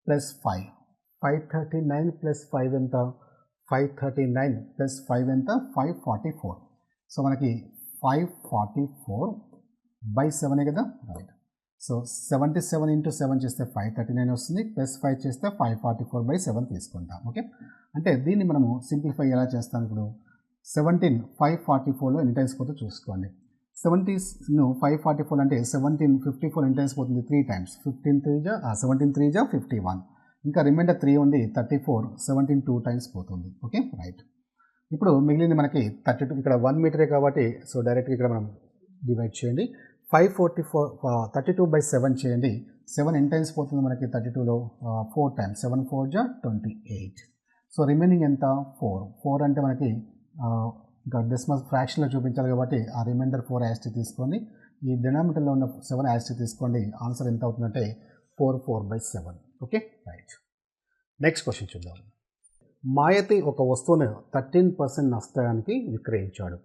+ 5, 539 + 5 ఎంత? 539 + 5 ఎంత? 544. సో మనకి 544/7 కదా, రైట్. సో 77 × 7 చేస్తే 539 వస్తుంది, +5 చేస్తే 544/7 తీసుకుంటాం. ఓకే, అంటే దీన్ని మనము సింప్లిఫై ఎలా చేస్తాం? ఇప్పుడు 17 544లో ఎన్ని టైమ్స్ పోతే చూసుకోండి. 70ను 544 అంటే 17 54 ఎన్ని టైమ్స్ పోతుంది? 3 టైమ్స్. 17 3 = 51, ఇంకా రిమైండర్ 3 ఉంది 34, 17 2 టైమ్స్ పోతుంది. Okay, right. ఇప్పుడు మిగిలింది మనకి 32. ఇక్కడ 1 మీటరే కాబట్టి సో డైరెక్ట్గా ఇక్కడ మనం డివైడ్ చేయండి. 32/7 చేయండి. 7 ఎన్ని టైమ్స్ పోతుంది మనకి 32లో? 4 టైమ్స్. 7 4 = 28. సో రిమైనింగ్ ఎంత? 4 అంటే మనకి ఇంకా డెసిమల్ ఫ్రాక్షన్లో చూపించాలి కాబట్టి ఆ రిమైండర్ 4 యాస్టీ తీసుకోండి. ఈ డినామినేటర్లో ఉన్న 7 యాస్టీ తీసుకోండి. ఆన్సర్ ఎంత అవుతుందంటే 4/7. Okay, right. నెక్స్ట్ క్వశ్చన్ చూద్దాం. మాయతి ఒక వస్తువును 13% నష్టానికి విక్రయించాడు.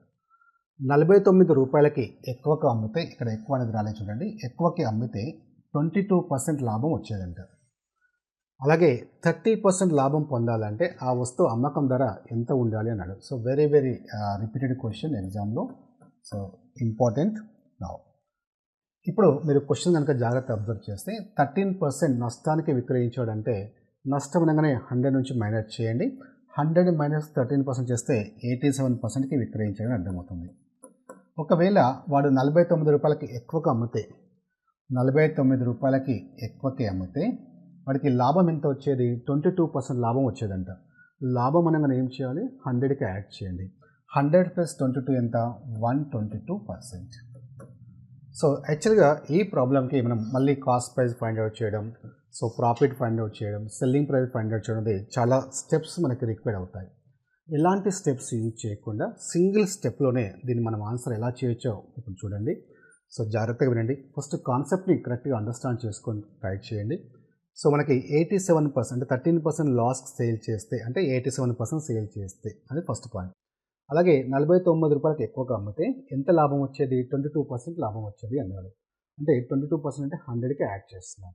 49 రూపాయలకి ఎక్కువకు అమ్మితే, ఇక్కడ ఎక్కువ అనేది రాలేదు చూడండి, ఎక్కువకి అమ్మితే 22% లాభం వచ్చేదంట. అలాగే 30% లాభం పొందాలంటే ఆ వస్తువు అమ్మకం ధర ఎంత ఉండాలి అన్నాడు. సో వెరీ రిపీటెడ్ క్వశ్చన్ ఎగ్జామ్లో, సో ఇంపార్టెంట్. నౌ ఇప్పుడు మీరు క్వశ్చన్ కనుక జాగ్రత్త అబ్జర్వ్ చేస్తే 13% నష్టానికి విక్రయించాడంటే నష్టం అనగానే 100 నుంచి మైనస్ చేయండి. 100 - 13% చేస్తే 87%కి విక్రయించాడని అర్థమవుతుంది. ఒకవేళ వాడు 49 రూపాయలకి ఎక్కువగా అమ్మితే, 49 రూపాయలకి ఎక్కువకి అమ్మితే వాడికి లాభం ఎంత వచ్చేది? 22% లాభం వచ్చేదంట. లాభం అనగానే ఏం చేయాలి? 100కి యాడ్ చేయండి. 100 + 22 ఎంత? 122%. సో యాక్చువల్గా ఈ ప్రాబ్లంకి మనం మళ్ళీ కాస్ట్ ప్రైస్ ఫైండ్ అవుట్ చేయడం, సో ప్రాఫిట్ ఫైండ్ అవుట్ చేయడం, సెల్లింగ్ ప్రైస్ ఫైండ్ అవుట్ చేయడం, చాలా స్టెప్స్ మనకి రిక్వైర్డ్ అవుతాయి. ఎలాంటి స్టెప్స్ యూజ్ చేయకుండా సింగిల్ స్టెప్లోనే దీన్ని మనం ఆన్సర్ ఎలా చేయొచ్చో ఇప్పుడు చూడండి. సో జాగ్రత్తగా వినండి. ఫస్ట్ కాన్సెప్ట్ని కరెక్ట్గా అండర్స్టాండ్ చేసుకొని ట్రై చేయండి. సో మనకి 87% అంటే 13% లాస్ సేల్ చేస్తే, అంటే 87% సేల్ చేస్తే అది ఫస్ట్ పాయింట్. అలాగే 49 రూపాయలకి ఎక్కువగా అమ్మితే ఎంత లాభం వచ్చేది? 22% లాభం వచ్చేది అన్నాడు. అంటే 22% అంటే 100కి యాడ్ చేస్తున్నాం.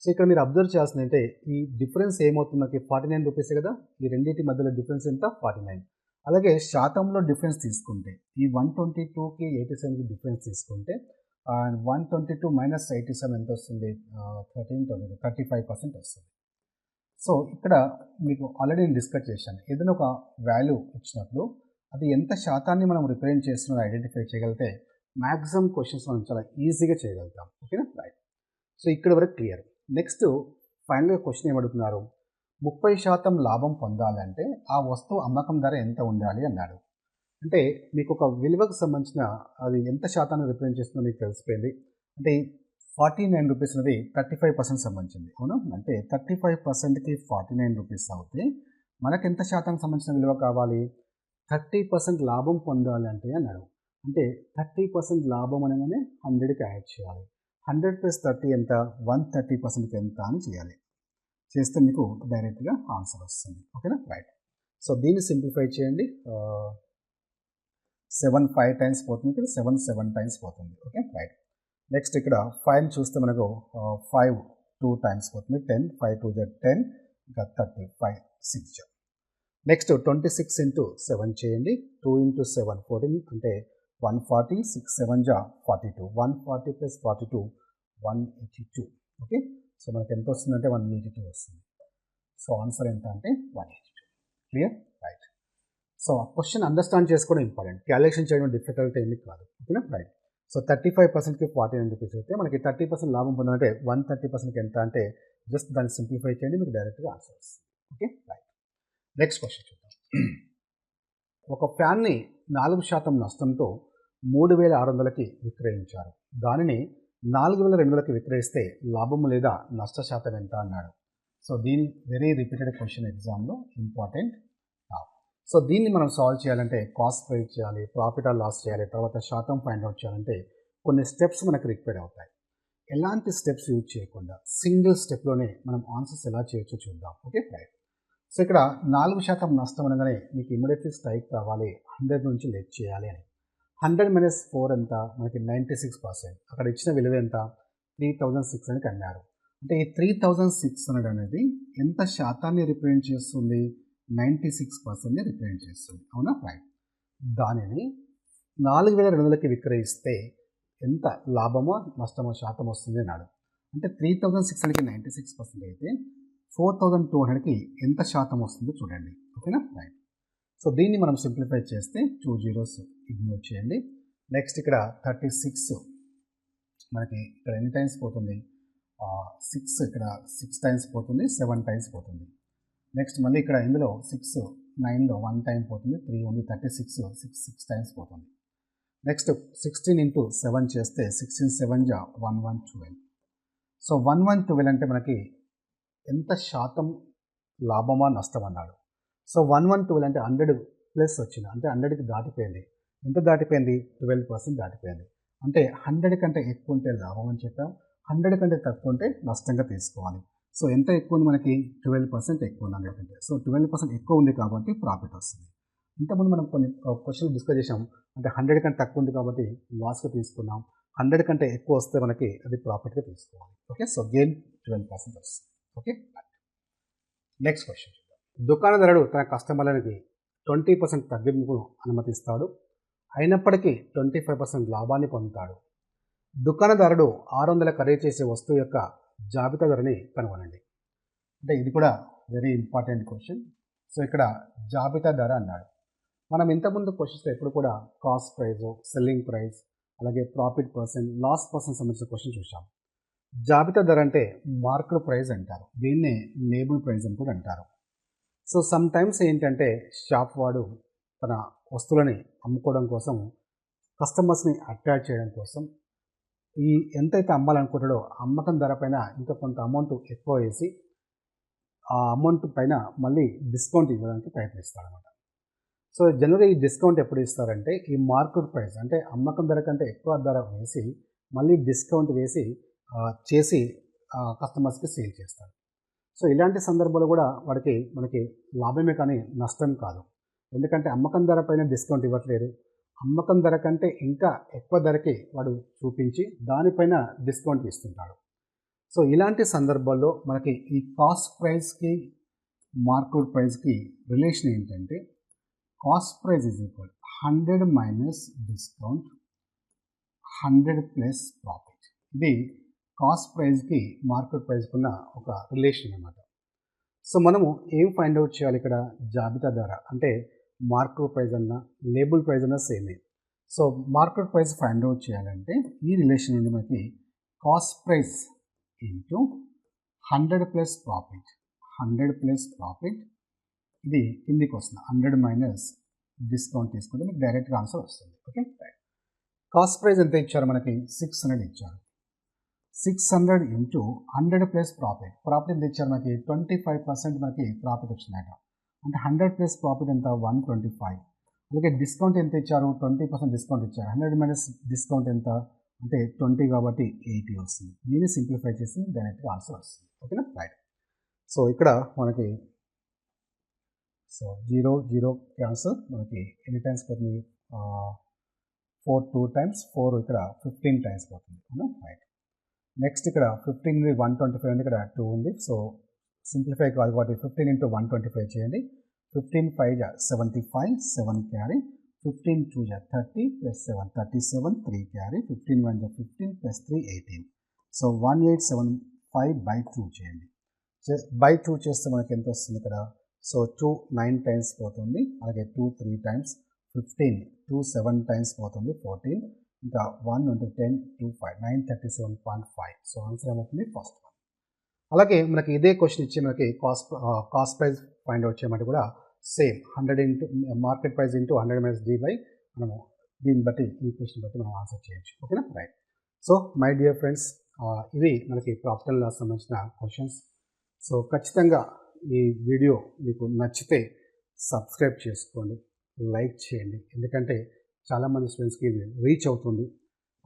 సో ఇక్కడ మీరు అబ్జర్వ్ చేయాల్సింది అంటే ఈ డిఫరెన్స్ ఏమవుతుంది? 49 రూపీసే కదా, ఈ రెండింటి మధ్యలో డిఫరెన్స్ ఎంత? 49. అలాగే శాతంలో డిఫరెన్స్ తీసుకుంటే ఈ 122కి 87కి డిఫరెన్స్ తీసుకుంటే 122 - 87 ఎంత వస్తుంది? 35% వస్తుంది. సో ఇక్కడ మీకు ఆల్రెడీ నేను డిస్కస్ చేశాను. ఏదైనా ఒక వాల్యూ ఇచ్చినప్పుడు అది ఎంత శాతాన్ని మనం రిప్రజెంట్ చేస్తున్నదో ఐడెంటిఫై చేయగలిగితే మ్యాక్సిమం క్వశ్చన్స్ మనం చాలా ఈజీగా చేయగలుగుతాం. ఓకేనా, రైట్. సో ఇక్కడ వరకు క్లియర్. నెక్స్ట్ ఫైనల్గా క్వశ్చన్ ఏమడుగుతున్నారు? 30% లాభం పొందాలంటే ఆ వస్తువు అమ్మకం ధర ఎంత ఉండాలి అన్నాడు. అంటే మీకు ఒక విలువకు సంబంధించిన అది ఎంత శాతాన్ని రిప్రజెంట్ చేస్తుందో మీకు తెలిసిపోయింది. అంటే 49 రూపీస్ అనేది 35% సంబంధించింది. అవునా? అంటే 35%కి 49 రూపీస్ అవుతే మనకు ఎంత శాతానికి సంబంధించిన విలువ కావాలి? 30% లాభం పొందాలంటే అన్నాడు. అంటే 30% లాభం అనగానే 100కి యాడ్ చేయాలి. 100 ప్లస్ 30 ఎంత? 130%కి ఎంత అని చేయాలి. చేస్తే మీకు డైరెక్ట్గా ఆన్సర్ వస్తుంది. ఓకేనా? రైట్. సో దీన్ని సింప్లిఫై చేయండి. 7 5 టైమ్స్ పోతుంది, ఇక్కడ 7 7 టైమ్స్ పోతుంది. Okay, right. నెక్స్ట్ ఇక్కడ 5 చూస్తే మనకు 5 2 టైమ్స్ పోతుంది, 10 5 2 10, ఇంకా 30 5 6. నెక్స్ట్ 26 ఇంటూ 7 చేయండి. 2 ఇంటూ 7 14, అంటే 140, 6 7 42, 140 ప్లస్ 42 182. ఓకే, సో మనకి ఎంత వస్తుందంటే 182 వస్తుంది. సో ఆన్సర్ ఎంత అంటే 182. Clear? Right. So question understand చేసుకోవడం ఇంపార్టెంట్, క్యాలిక్యులేషన్ చేయడం డిఫికల్ట్ ఏమీ కాదు. ఓకేనా? రైట్. సో 35%కి 49 రూపీస్ అయితే మనకి 30% లాభం పొందాలంటే 130%కి ఎంత అంటే జస్ట్ దాన్ని సింప్లిఫై చేయండి, మీకు డైరెక్ట్గా ఆన్సర్ వస్తుంది. Okay, right. నెక్స్ట్ క్వశ్చన్ చూద్దాం. ఒక ఫ్యాన్ని 4% నష్టంతో 3600కి విక్రయించారు. దానిని 4200కి విక్రయిస్తే లాభము లేదా నష్ట శాతం ఎంత అన్నాడు. సో దీని వెరీ రిపీటెడ్ క్వశ్చన్ ఎగ్జామ్లో, ఇంపార్టెంట్. సో దీన్ని మనం సాల్వ్ చేయాలంటే కాస్ట్ ప్రైస్ చేయాలి, ప్రాఫిట్ ఆర్ లాస్ చేయాలి, తర్వాత శాతం ఫైండ్ అవుట్ చేయాలంటే కొన్ని స్టెప్స్ మనకు రిక్వైర్డ్ అవుతాయి. ఎలాంటి స్టెప్స్ యూజ్ చేయకుండా సింగిల్ స్టెప్లోనే మనం ఆన్సర్స్ ఎలా చేయొచ్చో చూద్దాం. Okay, right. సో ఇక్కడ 4% నష్టం అనగానే మీకు ఇమీడియట్లీ స్ట్రైక్ కావాలి, 100 నుంచి లెట్ చేయాలి అని. 100 మైనస్ 4 ఎంత? మనకి 96%. అక్కడ ఇచ్చిన విలువ ఎంత? 3600 అన్నారు. అంటే ఈ 3600 అనేది ఎంత శాతాన్ని రిప్రజెంట్ చేస్తుంది? 96%ని రిప్రజెంట్ చేస్తుంది. అవునా? రైట్. దానిని 4200కి విక్రయిస్తే ఎంత లాభమో నష్టమో శాతం వస్తుంది అన్నాడు. అంటే 3600కి 96% అయితే 4200కి ఎంత శాతం వస్తుందో చూడండి. ఓకేనా? రైట్. సో దీన్ని మనం సింప్లిఫై చేస్తే 2 zeros ఇగ్నోర్ చేయండి. నెక్స్ట్ ఇక్కడ 36 మనకి ఇక్కడ ఎన్ని టైమ్స్ పోతుంది? 6 ఇక్కడ 6 టైమ్స్ పోతుంది, 7 టైమ్స్ పోతుంది. నెక్స్ట్ మళ్ళీ ఇక్కడ ఇందులో 6 9లో 1 టైం పోతుంది, 3 ఉంది, 36 6 టైమ్స్ పోతుంది. నెక్స్ట్ 16 ఇంటూ 7 చేస్తే 16 7 1112. సో 1112 అంటే మనకి ఎంత శాతం లాభమా నష్టం అన్నాడు. సో 1112 అంటే 100 ప్లస్ వచ్చింది, అంటే 100కి దాటిపోయింది. ఎంత దాటిపోయింది? 12% దాటిపోయింది. అంటే 100 కంటే ఎక్కువ ఉంటే లాభం అని చెప్పాం, 100 కంటే తక్కువ ఉంటే నష్టంగా తీసుకోవాలి. సో ఎంత ఎక్కువ ఉంది? మనకి 12% ఎక్కువ ఉంది 100 కంటే. సో 12% ఎక్కువ ఉంది కాబట్టి ప్రాఫిట్ వస్తుంది. ఇంతకుముందు మనం కొన్ని క్వశ్చన్లు డిస్కస్ చేసాం. అంటే 100 కంటే తక్కువ ఉంది కాబట్టి లాస్గా తీసుకున్నాం, 100 కంటే ఎక్కువ వస్తే మనకి అది ప్రాఫిట్గా తీసుకోవాలి. ఓకే, సో గెయిన్ 12% వస్తుంది. Okay, next question. దుకాణదారుడు తన కస్టమర్లకి 20% తగ్గింపును అనుమతిస్తాడు, అయినప్పటికీ 25% లాభాన్ని పొందుతాడు. దుకాణదారుడు 600 ఖరీదు చేసే వస్తువు యొక్క జాబితా ధరని కనుగొనండి. అంటే ఇది కూడా వెరీ ఇంపార్టెంట్ క్వశ్చన్. సో ఇక్కడ జాబితా ధర అన్నాడు. మనం ఇంతకుముందు క్వశ్చన్స్లో ఎప్పుడు కూడా కాస్ట్ ప్రైస్, సెల్లింగ్ ప్రైస్, అలాగే ప్రాఫిట్ పర్సెంట్, లాస్ పర్సెంట్ సంబంధించిన క్వశ్చన్ చూసాం. జాబితా ధర అంటే మార్కెట్ ప్రైస్ అంటారు, దీన్నే లేబుల్ ప్రైస్ అని కూడా అంటారు. సో సమ్ టైమ్స్ ఏంటంటే షాప్ వాడు తన వస్తువులని అమ్ముకోవడం కోసం, కస్టమర్స్ని అట్రాక్ట్ చేయడం కోసం ఈ ఎంతైతే అమ్మాలనుకుంటాడో అమ్మకం ధర పైన ఇంకా కొంత అమౌంట్ ఎక్కువ వేసి ఆ అమౌంట్ పైన మళ్ళీ డిస్కౌంట్ ఇవ్వడానికి ప్రయత్నిస్తాడు అనమాట. సో జనరల్గా ఈ డిస్కౌంట్ ఎప్పుడు ఇస్తారంటే ఈ మార్కెట్ ప్రైస్ అంటే అమ్మకం ధర కంటే ఎక్కువ ధర వేసి మళ్ళీ డిస్కౌంట్ వేసి చేసి కస్టమర్స్కి సేల్ చేస్తాడు. సో ఇలాంటి సందర్భాల్లో కూడా మనకి లాభమే కానీ నష్టం కాదు. ఎందుకంటే అమ్మకం ధర పైన డిస్కౌంట్ ఇవ్వట్లేదు, అమ్మకం ధర కంటే ఇంకా ఎక్కువ ధరకి వాడు చూపించి దానిపైన డిస్కౌంట్ ఇస్తుంటాడు. సో ఇలాంటి సందర్భాల్లో మనకి ఈ కాస్ట్ ప్రైస్కి మార్కెట్ ప్రైస్కి రిలేషన్ ఏంటంటే cost price is equal 100 minus discount 100 plus profit. ఇది కాస్ట్ ప్రైస్కి మార్కెట్ ప్రైస్కి ఉన్న ఒక రిలేషన్ అన్నమాట. సో మనము ఏం ఫైండ్ అవుట్ చేయాలి ఇక్కడ? జాబితా ధర అంటే మార్కెట్ ప్రైస్ అన్నా లేబుల్ ప్రైస్ అన్నా సేమే. So market price find out చేయాలంటే ఈ రిలేషన్ నుండి మనకి cost price into 100 plus profit, 100 plus profit, ఇది కిందికి వస్తుంది 100 మైనస్ డిస్కౌంట్ తీసుకుంటే మీకు డైరెక్ట్గా ఆన్సర్ వస్తుంది. ఓకే, కాస్ట్ ప్రైస్ ఎంత ఇచ్చారు మనకి 600 ఇచ్చారు. 600 ఇంటూ 100 ప్లస్ ప్రాఫిట్, ప్రాఫిట్ ఎంత ఇచ్చారు మనకి 25% మనకి ప్రాఫిట్ వచ్చిందట. అంటే 100 ప్లస్ ప్రాఫిట్ ఎంత 125. అలాగే డిస్కౌంట్ ఎంత ఇచ్చారు 20% డిస్కౌంట్ ఇచ్చారు. 100 మైనస్ డిస్కౌంట్ ఎంత అంటే 20 కాబట్టి 80 వస్తుంది. దీన్ని సింప్లిఫై చేసి డైరెక్ట్గా ఆన్సర్ వస్తుంది. ఓకేనా, రైట్. సో ఇక్కడ మనకి 0 0 క్యాన్సర్ మనకి ఎన్ని టైమ్స్ పోతుంది 4 2 టైమ్స్ 4 ఇక్కడ 15 టైమ్స్ పోతుంది. రైట్. నెక్స్ట్ ఇక్కడ 15 ఉంది 125 ఉంది, ఇక్కడ 2 ఉంది. సో సింప్లిఫై కాదు కాబట్టి 15 ఇంటూ 125 చేయండి. 15 5 75 7 carry, 15 2 30 plus 7 37 3 carry, 15 1 15 plus 3 18. So 1875 by 2 చేయండి. బై 2 చేస్తే మనకి ఎంత వస్తుంది ఇక్కడ. సో 2 9 టైమ్స్ పోతుంది, అలాగే 2 3 టైమ్స్ 15 2 7 టైమ్స్ పోతుంది 14, ఇంకా 1 into 10 2 5 937.5. సో ఆన్సర్ ఏమవుతుంది ఫస్ట్ వన్. అలాగే మనకి ఇదే క్వశ్చన్ ఇచ్చి మనకి కాస్ట్ ప్రైస్ ఫైండ్ అవుట్ చేయమంటే కూడా same 100 into market price into 100 minus D by మనము దీన్ని బట్టి ఈ క్వశ్చన్ బట్టి మనం ఆన్సర్ చేయొచ్చు. ఓకేనా, right. So my dear friends, ఇవి మనకి ప్రాఫిట్ అండ్ లాస్ సంబంధించిన క్వశ్చన్స్. సో ఖచ్చితంగా ఈ వీడియో మీకు నచ్చితే సబ్స్క్రైబ్ చేసుకోండి, లైక్ చేయండి, ఎందుకంటే చాలామంది స్టూడెంట్స్కి ఇది రీచ్ అవుతుంది.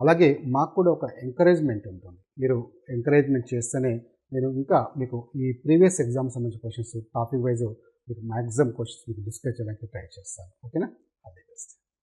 అలాగే మాకు కూడా ఒక ఎంకరేజ్మెంట్ ఉంటుంది. మీరు ఎంకరేజ్మెంట్ చేస్తేనే నేను ఇంకా మీకు ఈ ప్రీవియస్ ఎగ్జామ్ సంబంధించిన క్వశ్చన్స్ టాపిక్ వైజ్ మీకు మ్యాక్సిమం క్వశ్చన్స్ మీకు డిస్కస్ చేయడానికి ట్రై చేస్తాను. ఓకేనా, ఆల్ ది బెస్ట్.